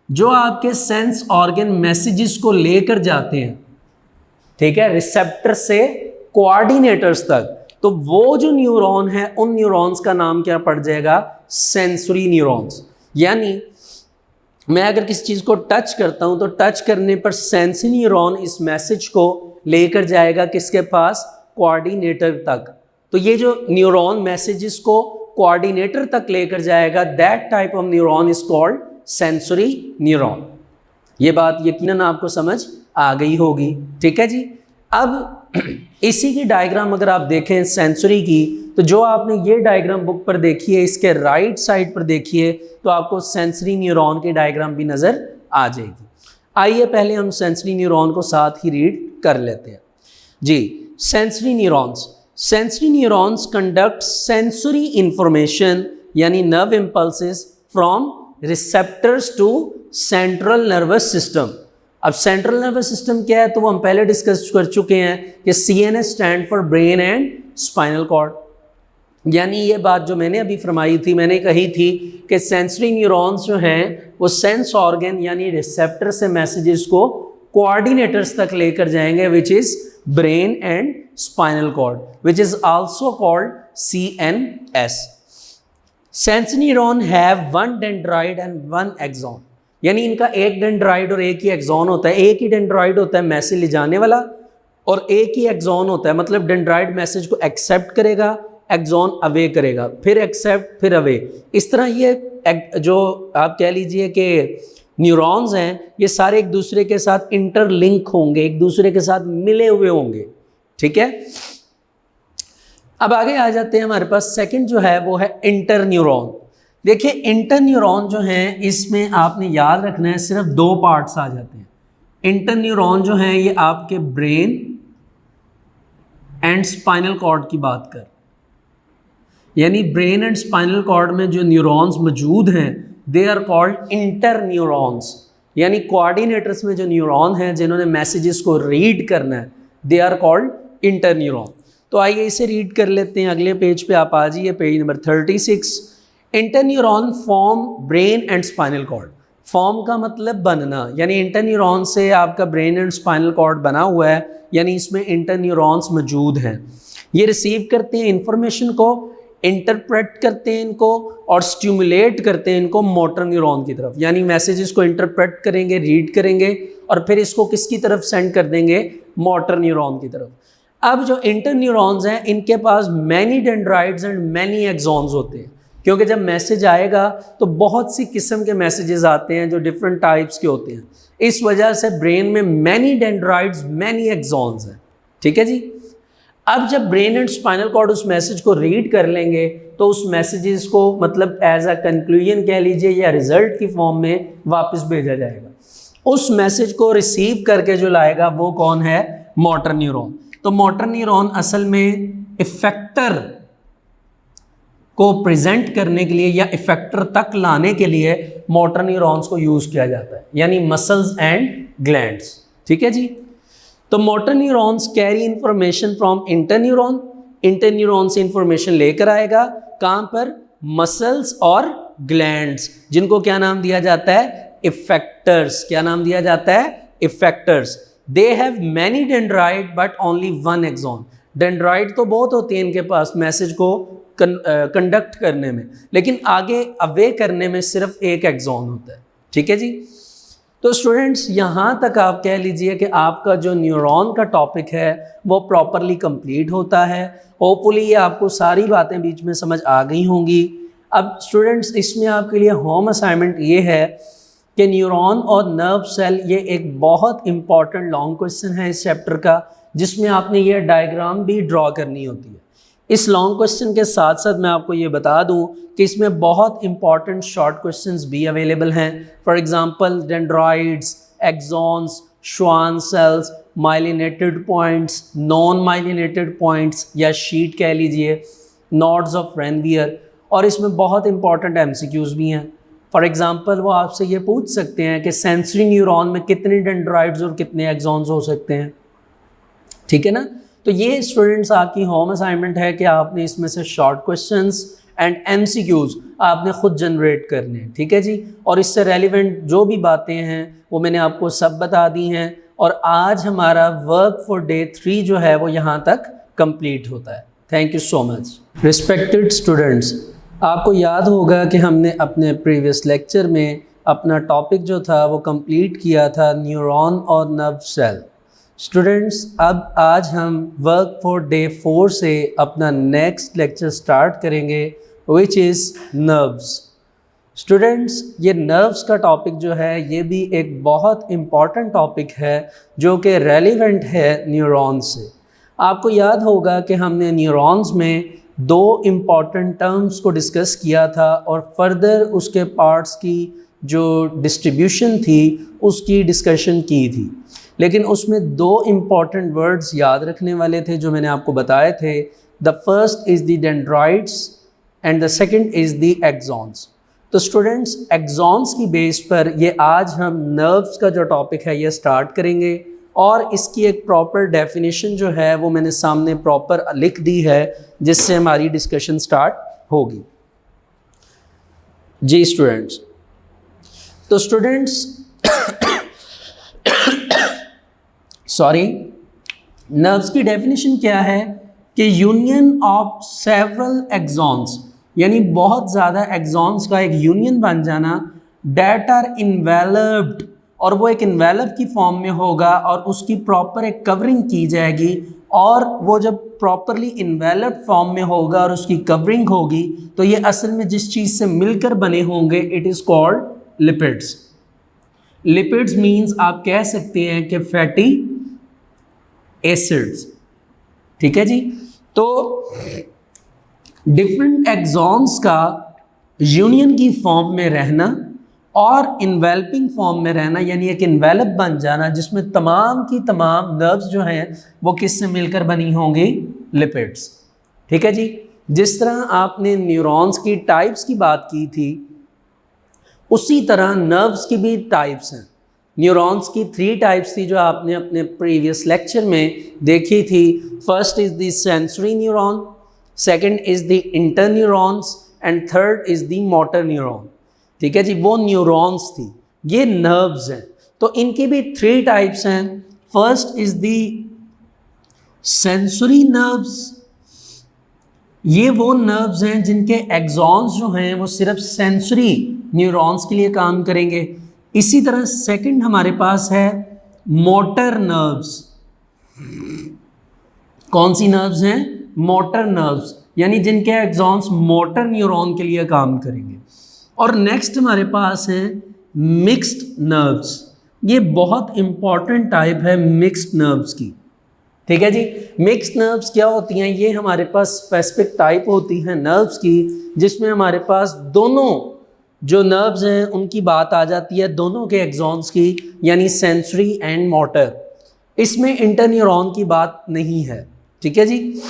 जो आपके सेंस ऑर्गन मैसेजेस को लेकर जाते हैं, ठीक है, रिसेप्टर से कोऑर्डिनेटर्स तक। तो वो जो न्यूरॉन है उन न्यूरॉन्स का नाम क्या पड़ जाएगा, सेंसरी न्यूरॉन्स। यानी मैं अगर किसी चीज़ को टच करता हूं तो टच करने पर सेंसरी न्यूरॉन इस मैसेज को लेकर जाएगा किसके पास, कोऑर्डिनेटर तक। तो ये जो न्यूरॉन मैसेजेस को कोऑर्डिनेटर तक लेकर जाएगा, that type of neuron is called sensory neuron. ये बात यकीनन आपको समझ आ गई होगी, ठीक है जी। अब इसी की डायग्राम अगर आप देखें सेंसरी की, तो जो आपने ये डायग्राम बुक पर देखी है, इसके राइट साइड पर देखिए तो आपको सेंसरी न्यूरॉन की डायग्राम भी नज़र आ जाएगी। आइए पहले हम सेंसरी न्यूरॉन को साथ ही रीड कर लेते हैं जी। Sensory neurons, sensory neurons conduct sensory information यानी nerve impulses from receptors to central nervous system. अब सेंट्रल नर्वस सिस्टम क्या है, तो वो हम पहले डिस्कस कर चुके हैं कि CNS stand for brain and spinal cord. यानी ये बात जो मैंने अभी फरमाई थी, मैंने कही थी कि सेंसरी न्यूरॉन्स जो हैं वो सेंस ऑर्गन यानी रिसेप्टर से मैसेजेस को कोऑर्डिनेटर्स तक लेकर जाएंगे, which is brain and spinal cord, which is also called CNS। Sensory neuron have one dendrite and one axon, यानी इनका एक डेंड्राइड और एक ही एक्सॉन होता है। एक ही डेंड्राइड होता है मैसेज ले जाने वाला और एक ही एक्सॉन होता है, मतलब डेंड्राइड मैसेज को एक्सेप्ट करेगा, एक्सॉन अवे करेगा, फिर एक्सेप्ट फिर अवे। इस तरह ये जो आप कह लीजिए कि न्यूरॉन्स हैं ये सारे एक दूसरे के साथ इंटरलिंक होंगे, एक दूसरे के साथ मिले हुए होंगे, ठीक है। अब आगे आ जाते हैं, हमारे पास सेकंड जो है वो है इंटर न्यूरॉन। देखिए इंटर न्यूरॉन जो हैं इसमें आपने याद रखना है सिर्फ दो पार्ट्स आ जाते हैं। इंटर न्यूरॉन जो हैं ये आपके ब्रेन एंड स्पाइनल कॉर्ड की बात कर, यानी ब्रेन एंड स्पाइनल कॉर्ड में जो न्यूरॉन्स मौजूद हैं they are called inter neurons, यानी कोऑर्डिनेटर्स में जो न्यूरॉन हैं जिन्होंने मैसेजेस को रीड करना है they are called inter neuron. तो आइए इसे रीड कर लेते हैं। अगले पेज पे आप आ जाइए, page number 36। Inter neuron form brain and spinal cord. Form का मतलब बनना, यानी इंटर न्यूरॉन से आपका ब्रेन एंड स्पाइनल कॉर्ड बना हुआ है, यानी इसमें इंटर न्यूरॉन्स मौजूद हैं। ये रिसीव करते हैं इंफॉर्मेशन को, इंटरप्रेट करते हैं इनको और स्टिमुलेट करते हैं इनको मोटर न्यूरॉन की तरफ, यानी मैसेजेस को इंटरप्रेट करेंगे, रीड करेंगे और फिर इसको किसकी तरफ सेंड कर देंगे, मोटर न्यूरॉन की तरफ। अब जो इंटर न्यूरॉन्स हैं इनके पास many dendrites and many axons होते हैं, क्योंकि जब मैसेज आएगा तो बहुत सी किस्म के मैसेजेस आते हैं जो डिफरेंट टाइप्स के होते हैं। इस वजह से ब्रेन में मैनी डेंड्राइड्स मैनी एक्सॉन्स हैं, ठीक है जी। अब जब ब्रेन एंड स्पाइनल कॉर्ड उस मैसेज को रीड कर लेंगे तो उस मैसेजेस को मतलब एज अ कंक्लूजन कह लीजिए या रिजल्ट की फॉर्म में वापस भेजा जाएगा। उस मैसेज को रिसीव करके जो लाएगा वो कौन है, मोटर न्यूरॉन। तो मोटर न्यूरॉन असल में इफेक्टर को प्रेजेंट करने के लिए या इफेक्टर तक लाने के लिए मोटर न्यूरॉन्स को यूज किया जाता है, यानी मसल्स एंड ग्लैंड्स, ठीक है जी। तो motor neurons carry information from inter neuron, inter neuron से इंफॉर्मेशन लेकर आएगा कहाँ पर, मसल्स और ग्लैंड्स, जिनको क्या नाम दिया जाता है, इफेक्टर्स। क्या नाम दिया जाता है, effectors. They have many dendrite but only one axon. Dendrite तो बहुत होती है इनके पास मैसेज को कंडक्ट करने में, लेकिन आगे अवे करने में सिर्फ एक एक्सॉन होता है, ठीक है जी। तो स्टूडेंट्स यहाँ तक आप कह लीजिए कि आपका जो न्यूरॉन का टॉपिक है वो प्रॉपरली कंप्लीट होता है। होपफुली ये आपको सारी बातें बीच में समझ आ गई होंगी। अब स्टूडेंट्स इसमें आपके लिए होम असाइनमेंट ये है कि न्यूरॉन और नर्व सेल, ये एक बहुत इंपॉर्टेंट लॉन्ग क्वेश्चन है इस चैप्टर का, जिसमें आपने ये डायग्राम भी ड्रॉ करनी होती है। इस लॉन्ग क्वेश्चन के साथ साथ मैं आपको ये बता दूं कि इसमें बहुत इंपॉर्टेंट शॉर्ट क्वेश्चंस भी अवेलेबल हैं। For example dendrites, axons, Schwann cells, myelinated points, non myelinated points या शीट कह लीजिए, नॉड्स ऑफ रेनवियर, और इसमें बहुत इंपॉर्टेंट एमसीक्यूज भी हैं। फॉर एग्जांपल वो आपसे ये पूछ सकते हैं कि सेंसरी न्यूरॉन में कितने डेंड्राइड्स और कितने एक्सॉन्स हो सकते हैं, ठीक है ना। तो ये स्टूडेंट्स आपकी होम असाइनमेंट है कि आपने इसमें से शॉर्ट क्वेश्चंस एंड एमसीक्यूज आपने खुद जनरेट करने हैं, ठीक है जी। और इससे रेलिवेंट जो भी बातें हैं वो मैंने आपको सब बता दी हैं। और आज हमारा वर्क फॉर डे 3 जो है वो यहाँ तक कंप्लीट होता है। Thank you so much. Respected students, आपको याद होगा कि हमने अपने प्रीवियस लेक्चर में अपना टॉपिक जो था वो कंप्लीट किया था न्यूरॉन और नर्व सेल। स्टूडेंट्स अब आज हम वर्क फॉर डे 4 से अपना नेक्स्ट लेक्चर स्टार्ट करेंगे, विच इज़ नर्व्स। स्टूडेंट्स, ये नर्व्स का टॉपिक जो है ये भी एक बहुत इम्पॉर्टेंट टॉपिक है जो कि रेलिवेंट है न्यूरॉन्स से। आपको याद होगा कि हमने न्यूरॉन्स में दो इम्पॉर्टेंट टर्म्स को डिस्कस किया था और फर्दर उसके पार्ट्स की जो डिस्ट्रीब्यूशन थी उसकी डिस्कशन की थी, लेकिन उसमें दो इम्पॉर्टेंट वर्ड्स याद रखने वाले थे जो मैंने आपको बताए थे। The first is the dendrites and the second is the axons. तो स्टूडेंट्स, एक्सॉन्स की बेस पर ये आज हम नर्व्स का जो टॉपिक है ये स्टार्ट करेंगे और इसकी एक प्रॉपर डेफिनेशन जो है वो मैंने सामने प्रॉपर लिख दी है जिससे हमारी डिस्कशन स्टार्ट होगी। जी स्टूडेंट्स, तो स्टूडेंट्स सॉरी, नर्व्स की डेफिनेशन क्या है कि यूनियन ऑफ सेवरल एक्सॉन्स, यानी बहुत ज़्यादा एक्सॉन्स का एक यूनियन बन जाना, डेट आर इन्वेलप्ड, और वो एक इन्वेलप की फॉर्म में होगा और उसकी प्रॉपर एक कवरिंग की जाएगी, और वो जब प्रॉपरली इन्वेलप्ड फॉर्म में होगा और उसकी कवरिंग होगी तो ये असल में जिस चीज़ से मिलकर बने होंगे it is called lipids. Lipids means आप कह सकते हैं कि फैटी एसिड्स। ठीक है जी। तो डिफरेंट एक्सॉन्स का यूनियन की फॉर्म में रहना और इन्वेल्पिंग फॉर्म में रहना, यानी एक इन्वेलप बन जाना जिसमें तमाम की तमाम नर्व्स जो हैं वो किससे मिलकर बनी होंगी? लिपिड्स। ठीक है जी। जिस तरह आपने न्यूरॉन्स की टाइप्स की बात की थी उसी तरह नर्व्स की भी टाइप्स हैं। न्यूरॉन्स की 3 टाइप्स थी जो आपने अपने प्रीवियस लेक्चर में देखी थी। First is the sensory neuron, second is the interneurons and third is the motor neuron. ठीक है जी, वो न्यूरॉन्स थी, ये नर्व्स हैं। तो इनकी भी 3 टाइप्स हैं। First is the sensory nerves, ये वो नर्व्स हैं जिनके एक्सॉन्स जो हैं वो सिर्फ सेंसरी न्यूरॉन्स के लिए काम करेंगे। इसी तरह सेकंड हमारे पास है मोटर नर्व्स। कौन सी नर्व्स हैं? मोटर नर्व्स, यानी जिनके एक्सॉन्स मोटर न्यूरॉन के लिए काम करेंगे। और नेक्स्ट हमारे पास है मिक्स्ड नर्व्स। ये बहुत इंपॉर्टेंट टाइप है मिक्स्ड नर्व्स की। ठीक है जी। मिक्स्ड नर्व्स क्या होती हैं? ये हमारे पास स्पेसिफिक टाइप होती है नर्व्स की जिसमें हमारे पास दोनों जो नर्व्स हैं उनकी बात आ जाती है, दोनों के एक्सॉन्स की, यानी सेंसरी एंड मोटर। इसमें इंटरन्यूरॉन की बात नहीं है। ठीक है जी।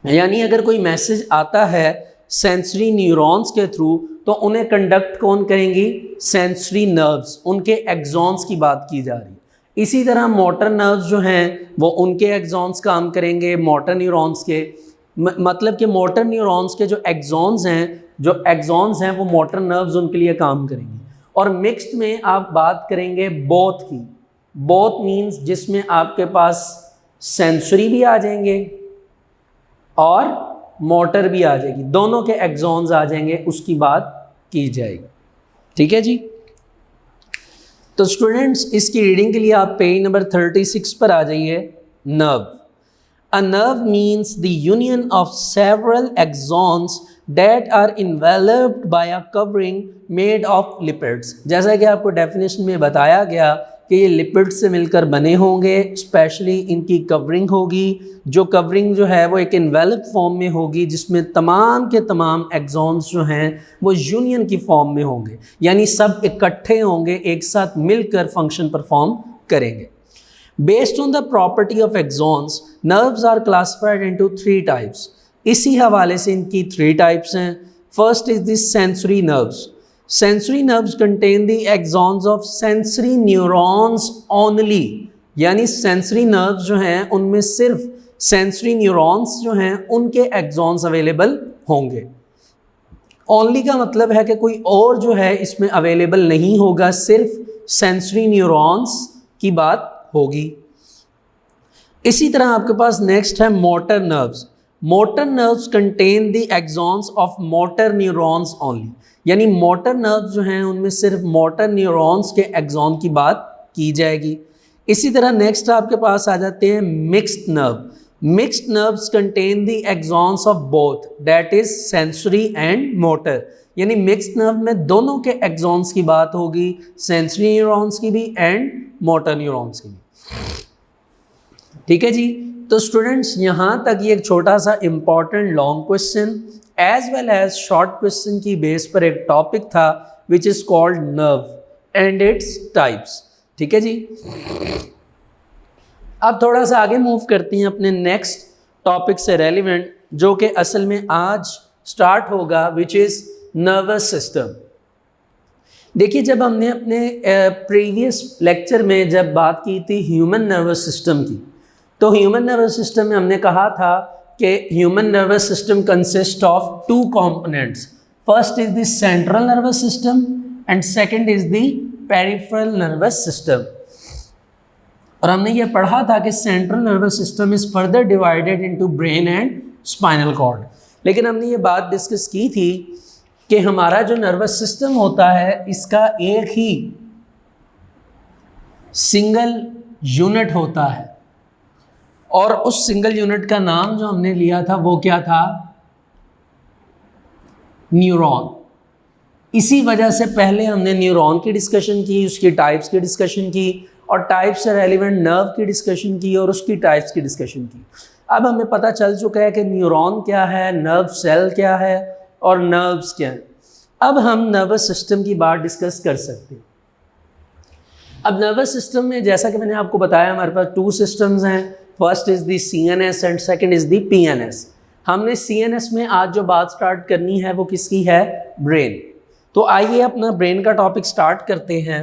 यानी अगर कोई मैसेज आता है सेंसरी न्यूरॉन्स के थ्रू तो उन्हें कंडक्ट कौन करेंगी? सेंसरी नर्व्स, उनके एक्सॉन्स की बात की जा रही है। इसी तरह मोटर नर्व्स जो हैं वो उनके एक्सॉन्स काम करेंगे मोटर न्यूरॉन्स के। मतलब कि मोटर न्यूरॉन्स के जो एक्सॉन्स हैं वो मोटर नर्व्स उनके लिए काम करेंगे। और मिक्स्ड में आप बात करेंगे बोथ की। बोथ मीन्स जिसमें आपके पास सेंसरी भी आ जाएंगे और मोटर भी आ जाएगी, दोनों के एक्सॉन्स आ जाएंगे, उसकी बात की जाएगी। ठीक है जी। तो स्टूडेंट्स, इसकी रीडिंग के लिए आप पेज नंबर 36 पर आ जाइए। Nerve. A nerve means the union of several axons that are enveloped by a covering made of lipids। जैसा कि आपको डेफिनेशन में बताया गया कि ये लिपिड्स से मिलकर बने होंगे, स्पेशली इनकी कवरिंग होगी। जो कवरिंग जो है वो एक इन्वेलप फॉर्म में होगी जिसमें तमाम के तमाम एक्सॉन्स जो हैं वो यूनियन की फॉर्म में होंगे, यानी सब इकट्ठे होंगे, एक साथ मिलकर फंक्शन परफॉर्म करेंगे। Based on the property of axons, nerves are classified into 3 types. इसी हवाले से इनकी 3 टाइप्स हैं। First is this sensory nerves. Sensory nerves contain the axons of sensory neurons only, यानी सेंसरी नर्व्स जो हैं उनमें सिर्फ सेंसरी न्यूरॉन्स जो हैं उनके एक्सॉन्स अवेलेबल होंगे। ओनली का मतलब है कि कोई और जो है इसमें अवेलेबल नहीं होगा, सिर्फ सेंसरी न्यूरॉन्स की बात होगी। इसी तरह आपके पास नेक्स्ट है motor nerves. Motor nerves contain the axons of motor neurons only, यानी मोटर नर्व्स जो हैं उनमें सिर्फ मोटर न्यूरॉन्स के एक्सॉन की बात की जाएगी। इसी तरह नेक्स्ट आपके पास आ जाते हैं mixed nerve. Mixed nerves contain the axons of both, that is sensory and motor. यानी मिक्स्ड नर्व में दोनों के एक्सॉन्स की बात होगी, सेंसरी न्यूरॉन्स की भी एंड मोटर न्यूरॉन्स की भी। ठीक है जी। तो स्टूडेंट्स यहाँ तक ये एक छोटा सा important long question as well as short question की बेस पर एक टॉपिक था which is called nerve and its types. ठीक है जी। अब थोड़ा सा आगे मूव करती हैं अपने नेक्स्ट टॉपिक से रेलिवेंट, जो कि असल में आज स्टार्ट होगा, विच इज नर्वस सिस्टम। देखिए, जब हमने अपने प्रीवियस लेक्चर में जब बात की थी ह्यूमन नर्वस सिस्टम की, तो ह्यूमन नर्वस सिस्टम में हमने कहा था कि human nervous system consist of two components, first is the central nervous system and second is the peripheral nervous system. और हमने ये पढ़ा था कि central nervous system is further divided into brain and spinal cord. लेकिन हमने ये बात डिस्कस की थी कि हमारा जो नर्वस सिस्टम होता है इसका एक ही सिंगल यूनिट होता है, और उस सिंगल यूनिट का नाम जो हमने लिया था वो क्या था? न्यूरॉन। इसी वजह से पहले हमने न्यूरॉन की डिस्कशन की, उसकी टाइप्स की डिस्कशन की, और टाइप से रेलिवेंट नर्व की डिस्कशन की, और उसकी टाइप्स की डिस्कशन की। अब हमें पता चल चुका है कि न्यूरॉन क्या है, नर्व सेल क्या है, और नर्व्स क्या है। अब हम नर्वस सिस्टम की बात डिस्कस कर सकते हैं। अब नर्वस सिस्टम में जैसा कि मैंने आपको बताया, हमारे पास टू सिस्टम्स हैं, first is the CNS and second is the PNS। हमने CNS में आज जो बात स्टार्ट करनी है वो किसकी है? ब्रेन। तो आइए अपना ब्रेन का टॉपिक स्टार्ट करते हैं।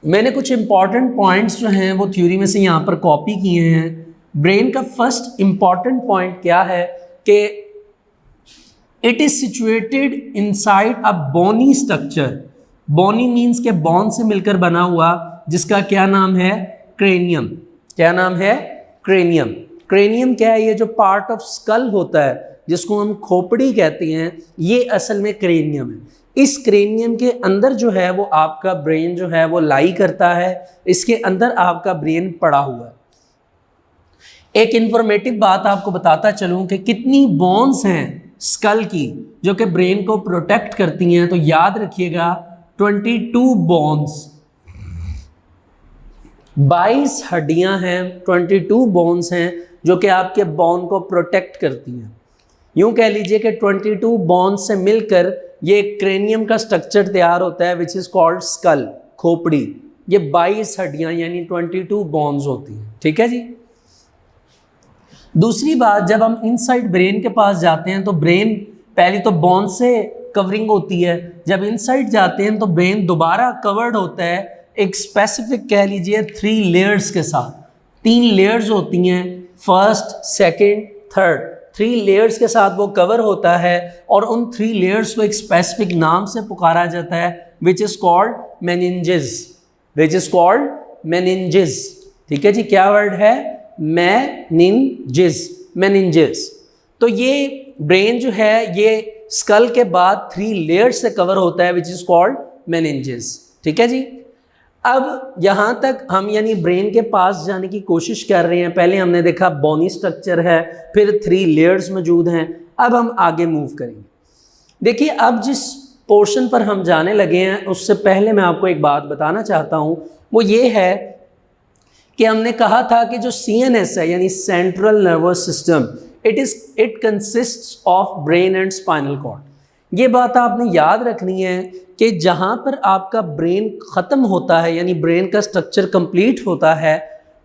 मैंने कुछ इंपॉर्टेंट पॉइंट्स जो हैं वो थ्योरी में से यहाँ पर कॉपी किए हैं। ब्रेन का फर्स्ट इंपॉर्टेंट पॉइंट क्या है कि it is situated inside a bony structure. Bony means के बोन से मिलकर बना हुआ, जिसका क्या नाम है? क्रेनियम। क्या नाम है? क्रेनियम। क्रेनियम क्या है? ये जो पार्ट ऑफ स्कल होता है जिसको हम खोपड़ी कहते हैं, ये असल में क्रेनियम है। इस क्रेनियम के अंदर जो है वो आपका ब्रेन जो है वो लाई करता है। इसके अंदर आपका ब्रेन पड़ा हुआ है। एक इंफॉर्मेटिव बात आपको बताता चलूं कि कितनी बोन्स हैं स्कल की जो कि ब्रेन को प्रोटेक्ट करती हैं। तो याद रखिएगा 22 बोन्स, 22 हड्डियां हैं, 22 बोन्स हैं जो कि आपके बोन को प्रोटेक्ट करती हैं। यूं कह लीजिए कि 22 बोन्स से मिलकर ये क्रेनियम का स्ट्रक्चर तैयार होता है विच इज कॉल्ड स्कल, खोपड़ी। ये 22 हड्डियां यानी 22 बोन्स होती हैं। ठीक है जी। दूसरी बात, जब हम इनसाइड ब्रेन के पास जाते हैं तो ब्रेन पहले तो बोन से कवरिंग होती है, जब इनसाइड जाते हैं तो ब्रेन दोबारा कवर्ड होता है एक स्पेसिफिक कह लीजिए 3 लेयर्स के साथ। 3 लेयर्स होती हैं, फर्स्ट, सेकंड, थर्ड। 3 लेयर्स के साथ वो कवर होता है, और उन 3 लेयर्स को एक स्पेसिफिक नाम से पुकारा जाता है which is called meninges. Which is called meninges. ठीक है जी। क्या वर्ड है? मेनिंजेस। मेनिंजेस। तो ये ब्रेन जो है ये स्कल के बाद 3 लेयर्स से कवर होता है विच इज कॉल्ड मेनिंजेस। ठीक है जी। अब यहाँ तक हम यानी ब्रेन के पास जाने की कोशिश कर रहे हैं। पहले हमने देखा बोनी स्ट्रक्चर है, फिर 3 लेयर्स मौजूद हैं। अब हम आगे मूव करेंगे। देखिए, अब जिस पोर्शन पर हम जाने लगे हैं उससे पहले मैं आपको एक बात बताना चाहता हूँ, वो ये है कि हमने कहा था कि जो CNS है यानी central nervous system, it consists of brain and spinal cord. ये बात आपने याद रखनी है कि जहाँ पर आपका ब्रेन ख़त्म होता है यानी ब्रेन का स्ट्रक्चर कंप्लीट होता है,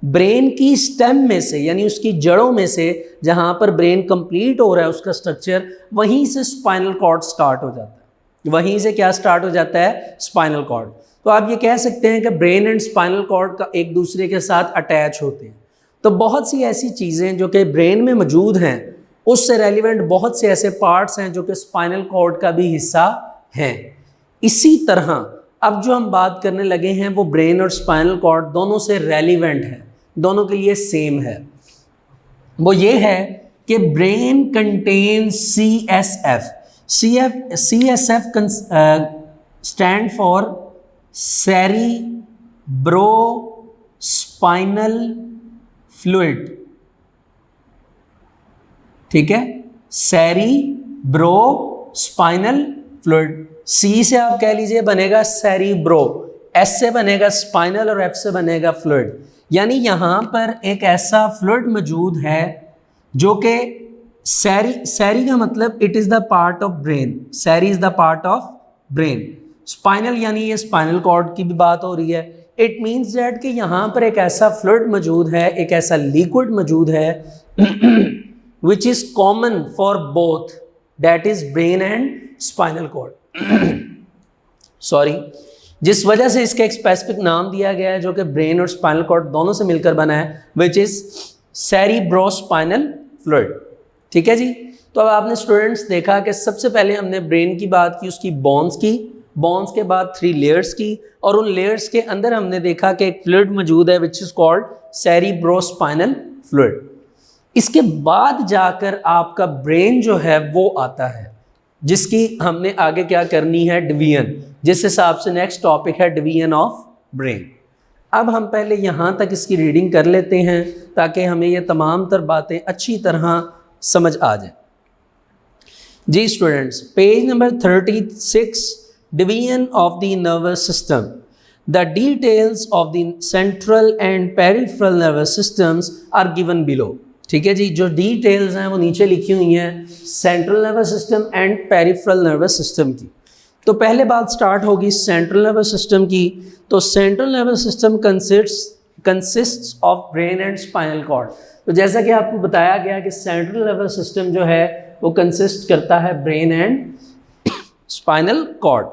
ब्रेन की स्टेम में से यानी उसकी जड़ों में से जहाँ पर ब्रेन कंप्लीट हो रहा है उसका स्ट्रक्चर, वहीं से स्पाइनल कॉर्ड स्टार्ट हो जाता है। वहीं से क्या स्टार्ट हो जाता है? Spinal cord. तो आप ये कह सकते हैं कि ब्रेन एंड स्पाइनल कॉर्ड का एक दूसरे के साथ अटैच होते हैं। तो बहुत सी ऐसी चीज़ें जो कि ब्रेन में मौजूद हैं, उससे रेलिवेंट बहुत से ऐसे पार्ट्स हैं जो कि स्पाइनल कॉर्ड का भी हिस्सा हैं। इसी तरह अब जो हम बात करने लगे हैं वो ब्रेन और स्पाइनल कॉर्ड दोनों से रेलिवेंट है, दोनों के लिए सेम है। वो ये है कि brain contain CSF। CSF stand for cerebrospinal fluid. ठीक है, सेरिब्रो स्पाइनल फ्लूइड। सी से आप कह लीजिए बनेगा सेरिब्रो, एस से बनेगा स्पाइनल और एफ से बनेगा फ्लूइड। यानी यहां पर एक ऐसा फ्लूइड मौजूद है जो कि सेरी का मतलब it is the part of brain, सेरी is the part of brain. Spinal यानी ये स्पाइनल कॉर्ड की भी बात हो रही है। इट मीन्स दैट कि यहाँ पर एक ऐसा फ्लूइड मौजूद है, एक ऐसा लिक्विड मौजूद है which is common for both, that is brain and spinal cord. Sorry, जिस वजह से इसका एक स्पेसिफिक नाम दिया गया है जो कि ब्रेन और स्पाइनल कॉर्ड दोनों से मिलकर बना है, विच इज सेरिब्रोस्पाइनल फ्लूइड। ठीक है जी। तो अब आपने स्टूडेंट्स देखा कि सबसे पहले हमने ब्रेन की बात की, उसकी बोन्स की, बोन्स के बाद 3 लेयर्स की, और उन लेयर्स के अंदर हमने देखा कि एक फ्लूइड मौजूद है which is called cerebrospinal fluid. इसके बाद जाकर आपका ब्रेन जो है वो आता है, जिसकी हमने आगे क्या करनी है, डिवीजन, जिस हिसाब से नेक्स्ट टॉपिक है डिवीजन ऑफ ब्रेन। अब हम पहले यहाँ तक इसकी रीडिंग कर लेते हैं ताकि हमें ये तमाम तर बातें अच्छी तरह समझ आ जाए। जी students, page number 36, division of the nervous system. The details of the central and peripheral nervous systems are given below. ठीक है जी, जो डिटेल्स हैं वो नीचे लिखी हुई हैं central nervous system and peripheral nervous system की। तो पहले बात स्टार्ट होगी सेंट्रल नर्वस सिस्टम की। तो central nervous system consists of brain and spinal cord. तो जैसा कि आपको बताया गया कि सेंट्रल नर्वस सिस्टम जो है वो कंसिस्ट करता है ब्रेन एंड स्पाइनल कॉर्ड।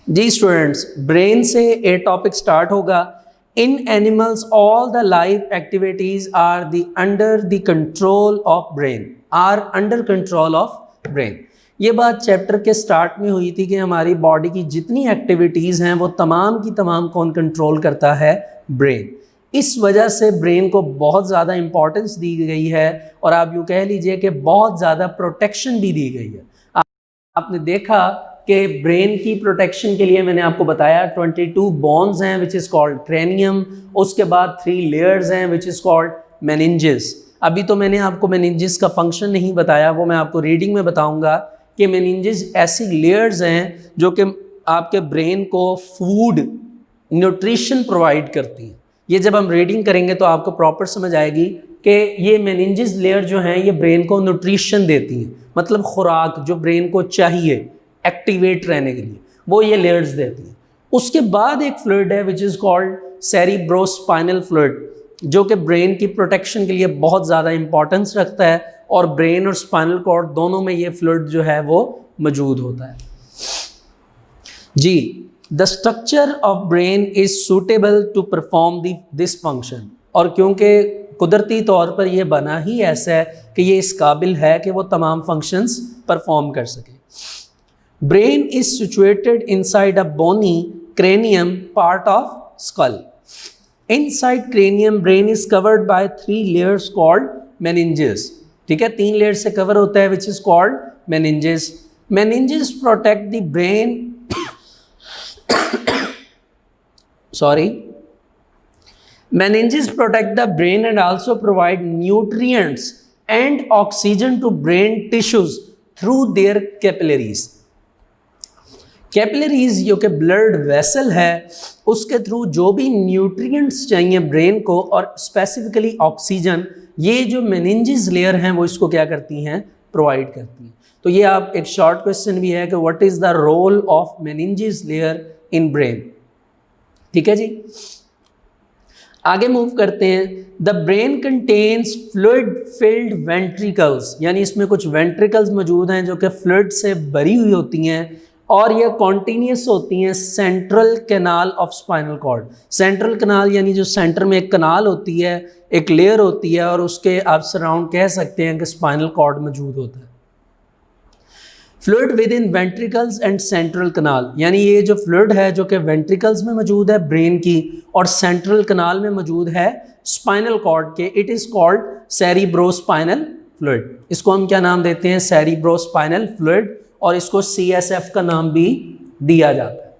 जी स्टूडेंट्स, ब्रेन से ए टॉपिक स्टार्ट होगा। In animals all the life activities are the under the control of brain, are under control of brain. ये बात चैप्टर के स्टार्ट में हुई थी कि हमारी बॉडी की जितनी एक्टिविटीज़ हैं वो तमाम की तमाम कौन कंट्रोल करता है, ब्रेन। इस वजह से ब्रेन को बहुत ज़्यादा इंपॉर्टेंस दी गई है और आप यूँ कह लीजिए कि बहुत ज़्यादा प्रोटेक्शन भी दी गई है। आपने देखा कि ब्रेन की प्रोटेक्शन के लिए मैंने आपको बताया 22 बोन्स हैं विच इज़ कॉल्ड क्रेनियम, उसके बाद 3 लेयर्स हैं विच इज़ कॉल्ड मेनिंजेस। अभी तो मैंने आपको मेनिंजेस का फंक्शन नहीं बताया, वो मैं आपको रीडिंग में बताऊंगा कि मेनिंजेस ऐसी लेयर्स हैं जो कि आपके ब्रेन को फूड न्यूट्रिशन प्रोवाइड करती हैं। ये जब हम रीडिंग करेंगे तो आपको प्रॉपर समझ आएगी कि ये मेनिंजेस लेयर जो हैं ये ब्रेन को न्यूट्रिशन देती हैं, मतलब खुराक जो ब्रेन को चाहिए एक्टिवेट रहने के लिए, वो ये लेयर्स देती हैं। उसके बाद एक फ्लूइड है which is called cerebrospinal fluid, जो कि ब्रेन की प्रोटेक्शन के लिए बहुत ज़्यादा इंपॉर्टेंस रखता है और ब्रेन और स्पाइनल कॉर्ड दोनों में ये फ्लूइड जो है वो मौजूद होता है। जी, the structure of brain is suitable to perform this function. और क्योंकि कुदरती तौर पर यह बना ही ऐसा है कि ये इस काबिल है कि वो तमाम फंक्शंस परफॉर्म कर सके। Brain is situated inside a bony cranium part of skull. Inside cranium, brain is covered by 3 layers called meninges. ठीक है, 3 लेयर से कवर होता है which is called meninges. Meninges protect the brain sorry, meninges protect the brain and also provide nutrients and oxygen to brain tissues through their capillaries. Capillaries जो कि blood vessel है उसके through जो भी nutrients चाहिए brain को और specifically oxygen, ये जो मेनिंजेस लेयर हैं वो इसको क्या करती हैं, प्रोवाइड करती हैं। तो ये आप एक शॉर्ट क्वेश्चन भी है कि what is the role of meninges layer in brain. ठीक है जी, आगे मूव करते हैं। The brain contains fluid filled ventricles, यानी इसमें कुछ वेंट्रिकल्स मौजूद हैं जो कि फ्लूइड से भरी हुई होती हैं और ये कॉन्टीन्यूस होती हैं central canal of spinal cord. Central canal यानी जो सेंटर में एक कनाल होती है, एक लेयर होती है और उसके आप सराउंड कह सकते हैं कि स्पाइनल कॉर्ड मौजूद होता है। Fluid within ventricles and central canal, यानी ये जो फ्लूइड है जो कि वेंट्रिकल्स में मौजूद है ब्रेन की और सेंट्रल कनाल में मौजूद है स्पाइनल कॉर्ड के, it is called cerebrospinal fluid. इसको हम क्या नाम देते हैं, सेरिब्रोस्पाइनल फ्लूइड, और इसको CSF का नाम भी दिया जाता है।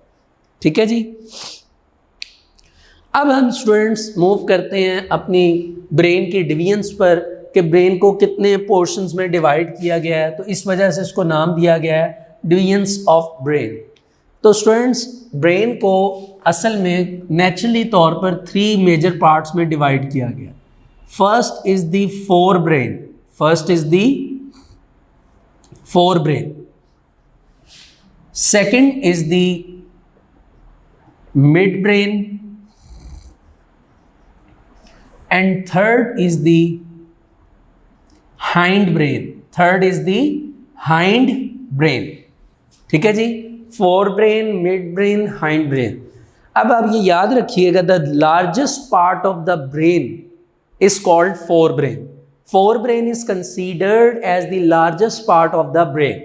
ठीक है जी, अब हम स्टूडेंट्स मूव करते हैं अपनी ब्रेन की डिवीजन्स पर कि ब्रेन को कितने पोर्शंस में डिवाइड किया गया है, तो इस वजह से इसको नाम दिया गया है डिवीजन्स ऑफ ब्रेन। तो स्टूडेंट्स, ब्रेन को असल में नेचुरली तौर पर 3 मेजर पार्ट्स में डिवाइड किया गया। First is the fore brain, first is the fore brain, second is the mid brain, and third is the hind brain, third is the hind brain. ठीक है जी, fore brain, mid brain, hind brain. अब आप ये याद रखिएगा, the largest part of the brain is called forebrain. Forebrain is considered as the largest part of the brain.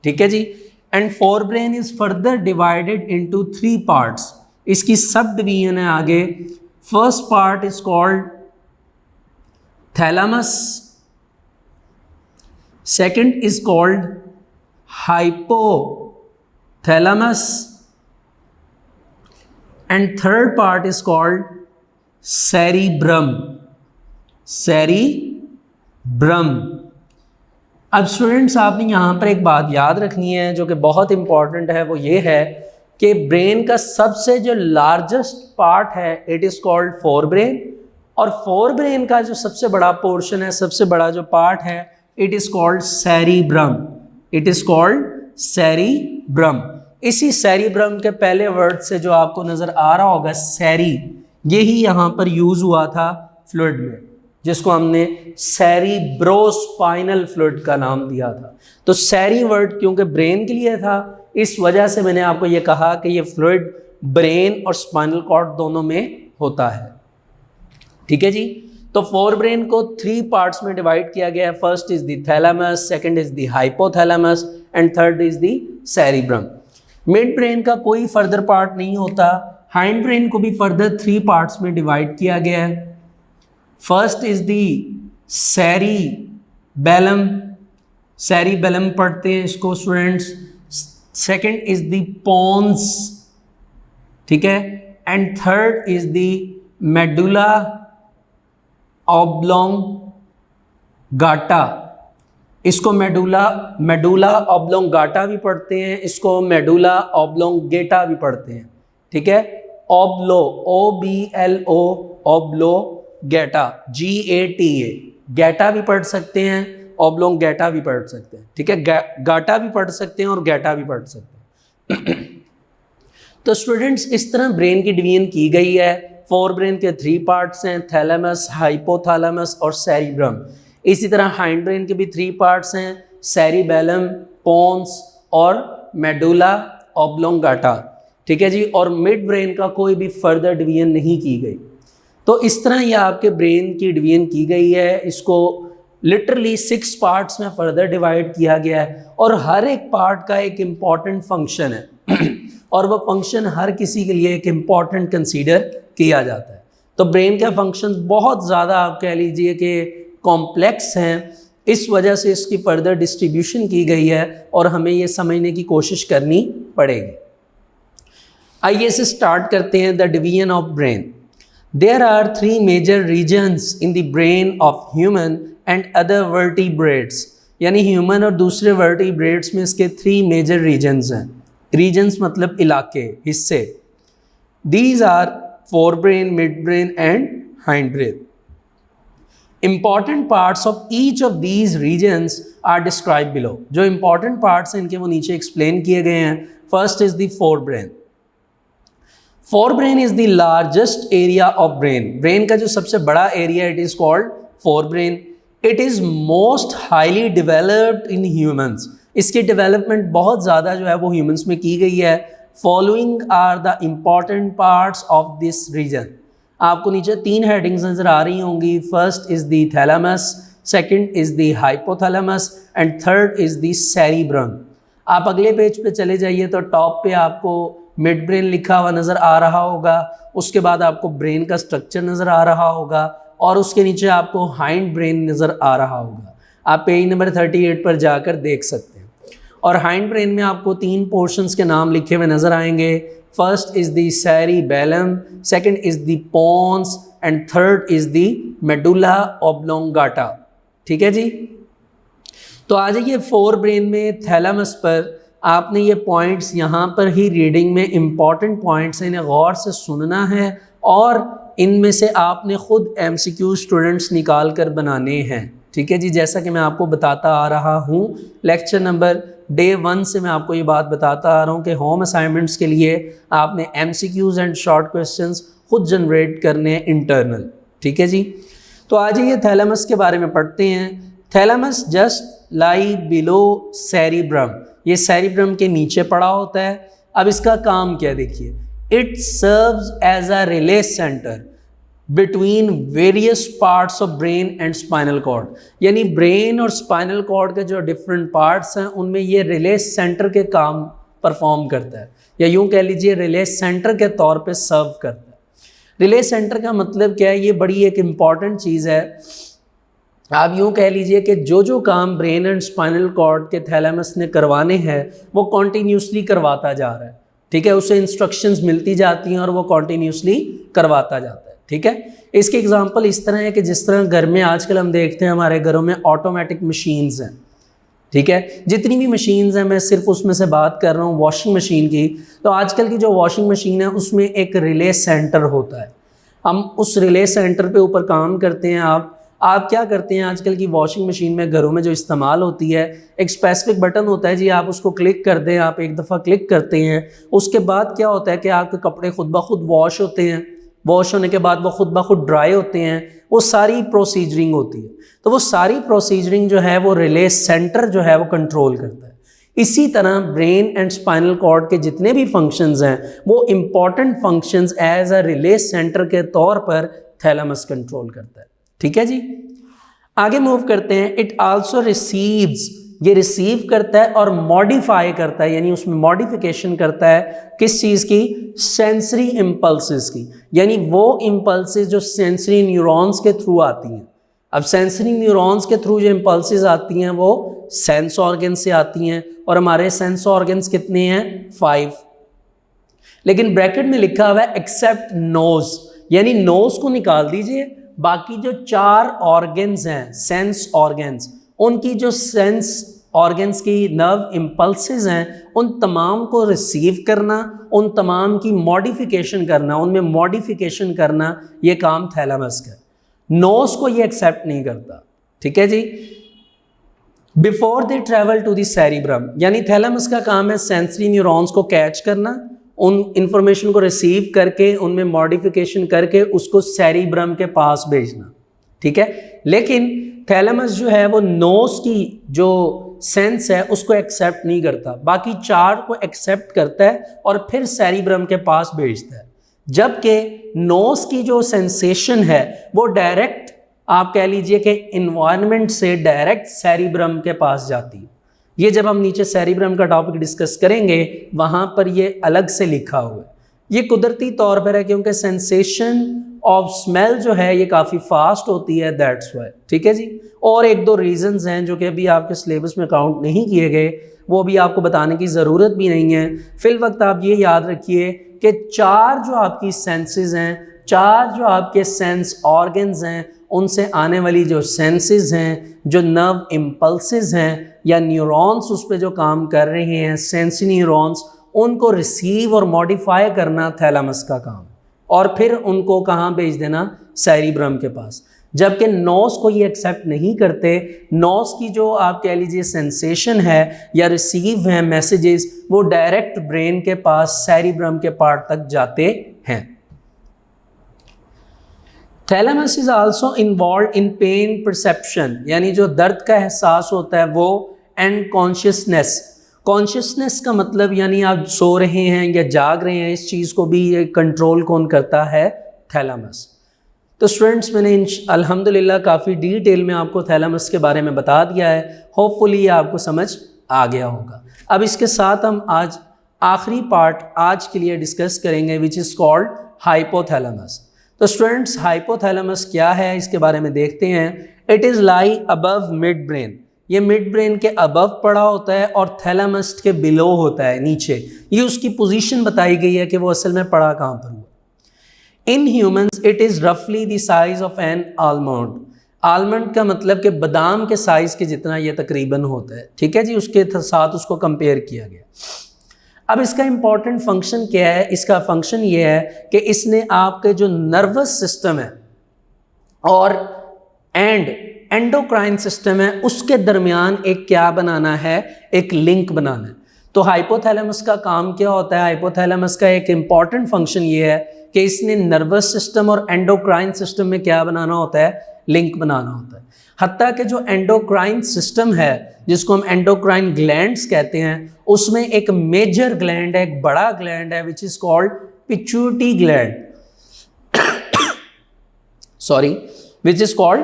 ठीक है जी, and forebrain is further divided into 3 parts. इसकी sub division है आगे। First part is called thalamus, second is called hypothalamus, and third part is called cerebrum, cerebrum. अब students, आपने यहाँ पर एक बात याद रखनी है जो कि बहुत इंपॉर्टेंट है, वो ये है कि ब्रेन का सबसे जो लार्जेस्ट पार्ट है it is called fore brain, और फोर ब्रेन का जो सबसे बड़ा पोर्शन है, सबसे बड़ा जो पार्ट है, it is called cerebrum, it is called cerebrum. इसी सेरिब्रम के पहले वर्ड से जो आपको नज़र आ रहा होगा सेरी, यही यहाँ पर यूज़ हुआ था फ्लूइड में, जिसको हमने सेरिब्रोस्पाइनल फ्लूइड का नाम दिया था। तो सेरी वर्ड क्योंकि ब्रेन के लिए था, इस वजह से मैंने आपको ये कहा कि ये फ्लूइड ब्रेन और स्पाइनल कॉर्ड दोनों में होता है। ठीक है जी, तो फोर ब्रेन को 3 पार्ट्स में डिवाइड किया गया है। First is the thalamus, second is the hypothalamus, and third is the cerebrum. Mid brain का कोई फर्दर पार्ट नहीं होता। हाइंड ब्रेन को भी फर्दर 3 पार्ट्स में डिवाइड किया गया है। First is the cerebellum, cerebellum पढ़ते हैं इसको students. Second is the pons, ठीक है, and third is the medulla oblongata. इसको मेडुला ऑब्लोंगाटा भी पढ़ते हैं, इसको मेडुला ऑब्लोंगेटा भी पढ़ते हैं। ठीक है, ऑब्लो, OBLO, ऑब्लो गेटा, GATA, गेटा भी पढ़ सकते हैं, ऑब्लोंग गेटा भी पढ़ सकते हैं। ठीक है, गाटा भी पढ़ सकते हैं और गेटा भी पढ़ सकते हैं। तो स्टूडेंट्स, इस तरह ब्रेन की डिवीजन की गई है। फोर ब्रेन के 3 पार्ट्स हैं, थैलेमस, हाइपोथैलेमस और सेरिब्रम। इसी तरह हाइंड ब्रेन के भी 3 पार्ट्स हैं, सेरिबेलम, पोन्स और मेडुला ऑब्लोंगाटा। ठीक है जी, और मिड ब्रेन का कोई भी फर्दर डिवीजन नहीं की गई। तो इस तरह ये आपके ब्रेन की डिवीजन की गई है। इसको लिटरली 6 पार्ट्स में फर्दर डिवाइड किया गया है, और हर एक पार्ट का एक इम्पॉर्टेंट फंक्शन है और वो फंक्शन हर किसी के लिए एक इम्पॉर्टेंट कंसीडर किया जाता है। तो ब्रेन के फंक्शंस बहुत ज़्यादा, आप कह लीजिए कि कॉम्प्लेक्स हैं, इस वजह से इसकी फर्दर डिस्ट्रीब्यूशन की गई है और हमें ये समझने की कोशिश करनी पड़ेगी। आइए इसे स्टार्ट करते हैं, the division of brain. There are 3 major regions in the brain of human and other vertebrates, यानी ह्यूमन और दूसरे वर्टिब्रेट्स में इसके 3 मेजर रीजन्स हैं। रीजन्स मतलब इलाके, हिस्से। These are forebrain, midbrain and hindbrain. Important parts of each of these regions are described below. जो important parts हैं इनके वो नीचे explain किए गए हैं। First is the forebrain. Forebrain is the largest area of brain. Brain का जो सबसे बड़ा area it is called forebrain. It is most highly developed in humans. इसकी development बहुत ज़्यादा जो है वो humans में की गई है। Following are the important parts of this region. आपको नीचे 3 headings नज़र आ रही होंगी। First is the thalamus, second is the hypothalamus and third is the cerebrum. आप अगले पेज पे चले जाइए तो टॉप पे आपको मिड ब्रेन लिखा हुआ नज़र आ रहा होगा, उसके बाद आपको ब्रेन का स्ट्रक्चर नज़र आ रहा होगा और उसके नीचे आपको हाइंड ब्रेन नज़र आ रहा होगा। आप पेज नंबर 38 पर जाकर देख सकते हैं। और हाइंड ब्रेन में आपको 3 पोर्शंस के नाम लिखे हुए नज़र आएंगे। First is the cerebellum, second is the pons and third is the medulla oblongata. ठीक है जी। तो आ जाइए फोर ब्रेन में थैलेमस पर। आपने ये पॉइंट्स यहाँ पर ही रीडिंग में इम्पॉर्टेंट पॉइंट्स हैं, इन्हें गौर से सुनना है और इनमें से आपने खुद MCQ स्टूडेंट्स निकाल कर बनाने हैं। ठीक है जी, जैसा कि मैं आपको बताता आ रहा हूँ लेक्चर नंबर डे 1 से मैं आपको ये बात बताता आ रहा हूँ कि होम असाइनमेंट्स के लिए आपने MCQs एंड शॉर्ट क्वेश्चंस खुद जनरेट करने हैं इंटरनल। ठीक है जी। तो आ जाइए थैलेमस के बारे में पढ़ते हैं। थैलेमस जस्ट लाई बिलो सेरिब्रम, ये सेरिब्रम के नीचे पड़ा होता है। अब इसका काम क्या देखिए, it serves as a relay centre between various parts of brain and spinal cord, यानी ब्रेन और स्पाइनल कॉर्ड के जो डिफरेंट पार्ट्स हैं उनमें ये रिले सेंटर के काम परफॉर्म करता है, या यूं कह लीजिए रिले सेंटर के तौर पे सर्व करता है। रिले सेंटर का मतलब क्या है, ये बड़ी एक इम्पॉर्टेंट चीज़ है। आप यूँ कह लीजिए कि जो काम ब्रेन एंड स्पाइनल कॉर्ड के थैलेमस ने करवाने हैं वो कॉन्टीन्यूसली करवाता जा रहा है। ठीक है, उसे इंस्ट्रक्शंस मिलती जाती हैं और वो कॉन्टीन्यूसली करवाता जाता है। ठीक है, इसकी एग्जांपल इस तरह है कि जिस तरह घर में आजकल हम देखते हैं हमारे घरों में ऑटोमेटिक मशीन्स हैं। ठीक है, जितनी भी मशीन्स हैं, मैं सिर्फ उसमें से बात कर रहा हूँ वॉशिंग मशीन की। तो आजकल की जो वॉशिंग मशीन है उसमें एक रिले सेंटर होता है, हम उस रिले सेंटर पे ऊपर काम करते हैं। आप क्या करते हैं, आजकल की वॉशिंग मशीन में घरों में जो इस्तेमाल होती है, एक स्पेसिफिक बटन होता है जी, आप उसको क्लिक कर दें, आप एक दफ़ा क्लिक करते हैं, उसके बाद क्या होता है कि आपके कपड़े खुद ब खुद वॉश होते हैं, वॉश होने के बाद वो खुद ब खुद ड्राई होते हैं, वो सारी प्रोसीजरिंग होती है। तो वो सारी प्रोसीजरिंग जो है वो रिले सेंटर जो है वो कंट्रोल करता है। इसी तरह ब्रेन एंड स्पाइनल कॉर्ड के जितने भी फंक्शंस हैं वो important functions as a relay centre के तौर पर थैलेमस कंट्रोल करता है। ठीक है जी, आगे मूव करते हैं। इट आल्सो रिसीव्स, ये रिसीव करता है और मॉडिफाई करता है, यानी उसमें मॉडिफिकेशन करता है किस चीज़ की, सेंसरी इम्पल्सेस की, यानी वो इम्पल्सेस जो सेंसरी न्यूरॉन्स के थ्रू आती हैं। अब सेंसरी न्यूरॉन्स के थ्रू जो इम्पल्सेस आती हैं वो सेंस ऑर्गन से आती हैं, और हमारे सेंस ऑर्गन्स कितने हैं, 5। लेकिन ब्रैकेट में लिखा हुआ है एक्सेप्ट नोज, यानी नोज को निकाल दीजिए, बाकी जो 4 ऑर्गन्स हैं सेंस ऑर्गन्स, उनकी जो सेंस ऑर्गन्स की नर्व इम्पल्सेस हैं उन तमाम को रिसीव करना, उन तमाम की मॉडिफिकेशन करना, उनमें मॉडिफिकेशन करना, ये काम थैलेमस का। नोज को ये एक्सेप्ट नहीं करता। ठीक है जी। Before they travel to the cerebrum, यानी थैलेमस का काम है सेंसरी न्यूरॉन्स को कैच करना, उन इंफॉर्मेशन को रिसीव करके उनमें मॉडिफिकेशन करके उसको सेरिब्रम के पास भेजना। ठीक है, लेकिन थैलेमस जो है वो नोज की जो सेंस है उसको एक्सेप्ट नहीं करता, बाकी 4 को एक्सेप्ट करता है और फिर सेरिब्रम के पास भेजता है। जबकि नोज की जो सेंसेशन है वो डायरेक्ट, आप कह लीजिए कि इन्वायरमेंट से डायरेक्ट सेरिब्रम के पास जाती है। ये जब हम नीचे सेरिब्रम का टॉपिक डिस्कस करेंगे वहाँ पर ये अलग से लिखा हुआ है। ये कुदरती तौर पर है क्योंकि सेंसेशन ऑफ स्मेल जो है ये काफ़ी फास्ट होती है, दैट्स वाई। ठीक है जी। और 1-2 रीजंस हैं जो कि अभी आपके सिलेबस में काउंट नहीं किए गए, वो भी आपको बताने की ज़रूरत भी नहीं है। फिल वक्त आप ये याद रखिए कि 4 जो आपकी सेंसेस हैं, 4 जो आपके सेंस ऑर्गन्स हैं, उनसे आने वाली जो सेंसेस हैं, जो नर्व इम्पल्सेस हैं या न्यूरॉन्स उस पर जो काम कर रहे हैं, सेंसरी न्यूरॉन्स, उनको रिसीव और मॉडिफाई करना थैलेमस का काम, और फिर उनको कहाँ भेज देना, सेरिब्रम के पास। जबकि नोज को ये एक्सेप्ट नहीं करते। नोज की जो आप कह लीजिए सेंसेशन है या रिसीव है मैसेजेस, वो डायरेक्ट ब्रेन के पास सेरिब्रम के पार्ट तक जाते हैं। Thalamus is also involve in pen perception, यानी जो दर्द का एहसास होता है वो, एंड कॉन्शियसनेस। कॉन्शियसनेस का मतलब यानी आप सो रहे हैं या जाग रहे हैं, इस चीज़ को भी कंट्रोल कौन करता है, थैलेमस। तो स्टूडेंट्स मैंने अल्हम्दुलिल्लाह काफ़ी डिटेल में आपको थैलेमस के बारे में बता दिया है। होपफुली ये आपको समझ आ गया होगा। अब इसके साथ हम आज आखिरी पार्ट आज के लिए डिस्कस करेंगे विच इज़ कॉल्ड हाइपोथैलेमस। तो स्टूडेंट्स हाइपोथैलेमस क्या है इसके बारे में देखते हैं। It is lie above mid brain, ये मिड ब्रेन के अबव पड़ा होता है और थैलेमस के बिलो होता है, नीचे। ये उसकी पोजीशन बताई गई है कि वो असल में पड़ा कहाँ पर हुआ। इन ह्यूमंस इट इज़ रफली the size of an almond, almond का मतलब कि बादाम के साइज़ के जितना ये तकरीबन होता है, ठीक है जी, उसके साथ उसको कंपेयर किया गया। अब इसका इम्पॉर्टेंट फंक्शन क्या है? इसका फंक्शन ये है कि इसने आपके जो नर्वस सिस्टम है और एंडोक्राइन सिस्टम है उसके दरमियान एक क्या बनाना है, एक लिंक बनाना है। तो हाइपोथैलेमस का काम क्या होता है? हाइपोथैलेमस का एक इम्पॉर्टेंट फंक्शन ये है कि इसने नर्वस सिस्टम और एंडोक्राइन सिस्टम में क्या बनाना होता है, लिंक बनाना होता है। हत्ता कि जो एंडोक्राइन सिस्टम है जिसको हम एंडोक्राइन ग्लैंड्स कहते हैं, उसमें एक मेजर ग्लैंड है, एक बड़ा ग्लैंड है which is called pituitary gland, sorry, which is called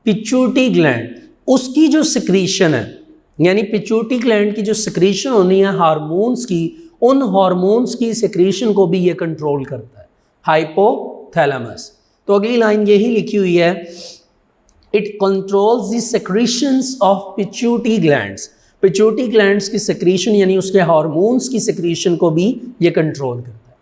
pituitary gland. उसकी जो सिक्रीशन है, यानी पिट्यूटरी ग्लैंड की जो सिक्रीशन होनी है हार्मोन्स की, उन हार्मोन्स की सिक्रीशन को भी ये कंट्रोल करता है, हाइपोथैलेमस। तो अगली लाइन यही लिखी हुई है, it controls the secretions of pituitary glands. Pituitary glands की सेक्रीशन यानी उसके हार्मोन्स की सेक्रीशन को भी ये कंट्रोल करता है।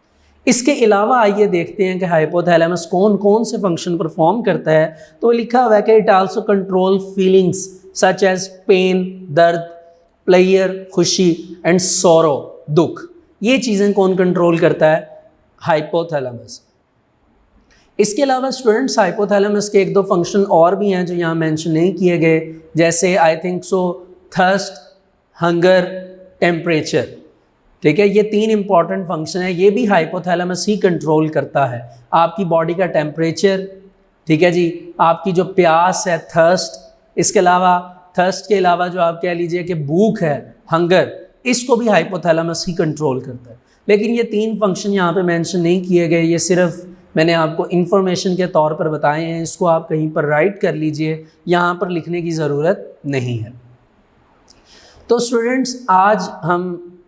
इसके अलावा आइए देखते हैं कि हाइपोथैलेमस कौन कौन से फंक्शन परफॉर्म करता है। तो लिखा हुआ है कि it also control feelings such as pain, दर्द, प्लेयर, खुशी एंड सोरो, दुख। ये चीज़ें कौन कंट्रोल करता है? हाइपोथैलेमस। इसके अलावा स्टूडेंट्स हाइपोथैलेमस के एक दो फंक्शन और भी हैं जो यहाँ मेंशन नहीं किए गए, जैसे I think so thirst, hunger, temperature. ठीक है, ये तीन इंपॉर्टेंट फंक्शन है, ये भी हाइपोथैलेमस ही कंट्रोल करता है। आपकी बॉडी का टेम्परेचर, ठीक है जी, आपकी जो प्यास है, थर्स्ट, इसके अलावा थर्स्ट के अलावा जो आप कह लीजिए कि भूख है, हंगर, इसको भी हाइपोथैलेमस ही कंट्रोल करता है। लेकिन ये तीन फंक्शन यहाँ पे मेंशन नहीं किए गए, ये सिर्फ मैंने आपको इन्फॉर्मेशन के तौर पर बताए हैं। इसको आप कहीं पर राइट कर लीजिए, यहाँ पर लिखने की ज़रूरत नहीं है। तो स्टूडेंट्स आज हम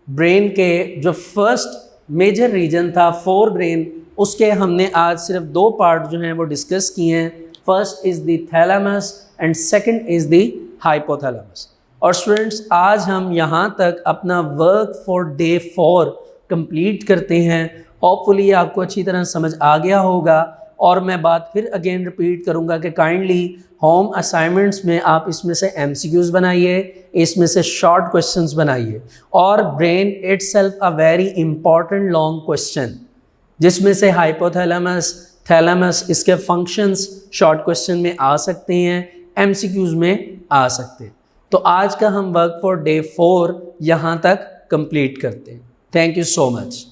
ब्रेन के जो फर्स्ट मेजर रीजन था फोर ब्रेन, उसके हमने आज सिर्फ दो पार्ट जो हैं वो डिस्कस किए हैं। First is the thalamus and second is the hypothalamus. और स्टूडेंट्स आज हम यहाँ तक अपना वर्क फॉर डे 4 कंप्लीट करते हैं। होपफुली आपको अच्छी तरह समझ आ गया होगा। और मैं बात फिर अगेन रिपीट करूँगा कि काइंडली होम असाइनमेंट्स में आप इसमें से MCQs बनाइए, इसमें से शॉर्ट क्वेश्चंस बनाइए। और brain itself a very important long question, जिसमें से हाइपोथैलेमस, थैलेमस, इसके फंक्शंस शॉर्ट क्वेश्चन में आ सकते हैं, MCQs में आ सकते हैं। तो आज का हम वर्क फॉर डे 4 यहाँ तक कंप्लीट करते हैं। Thank you so much.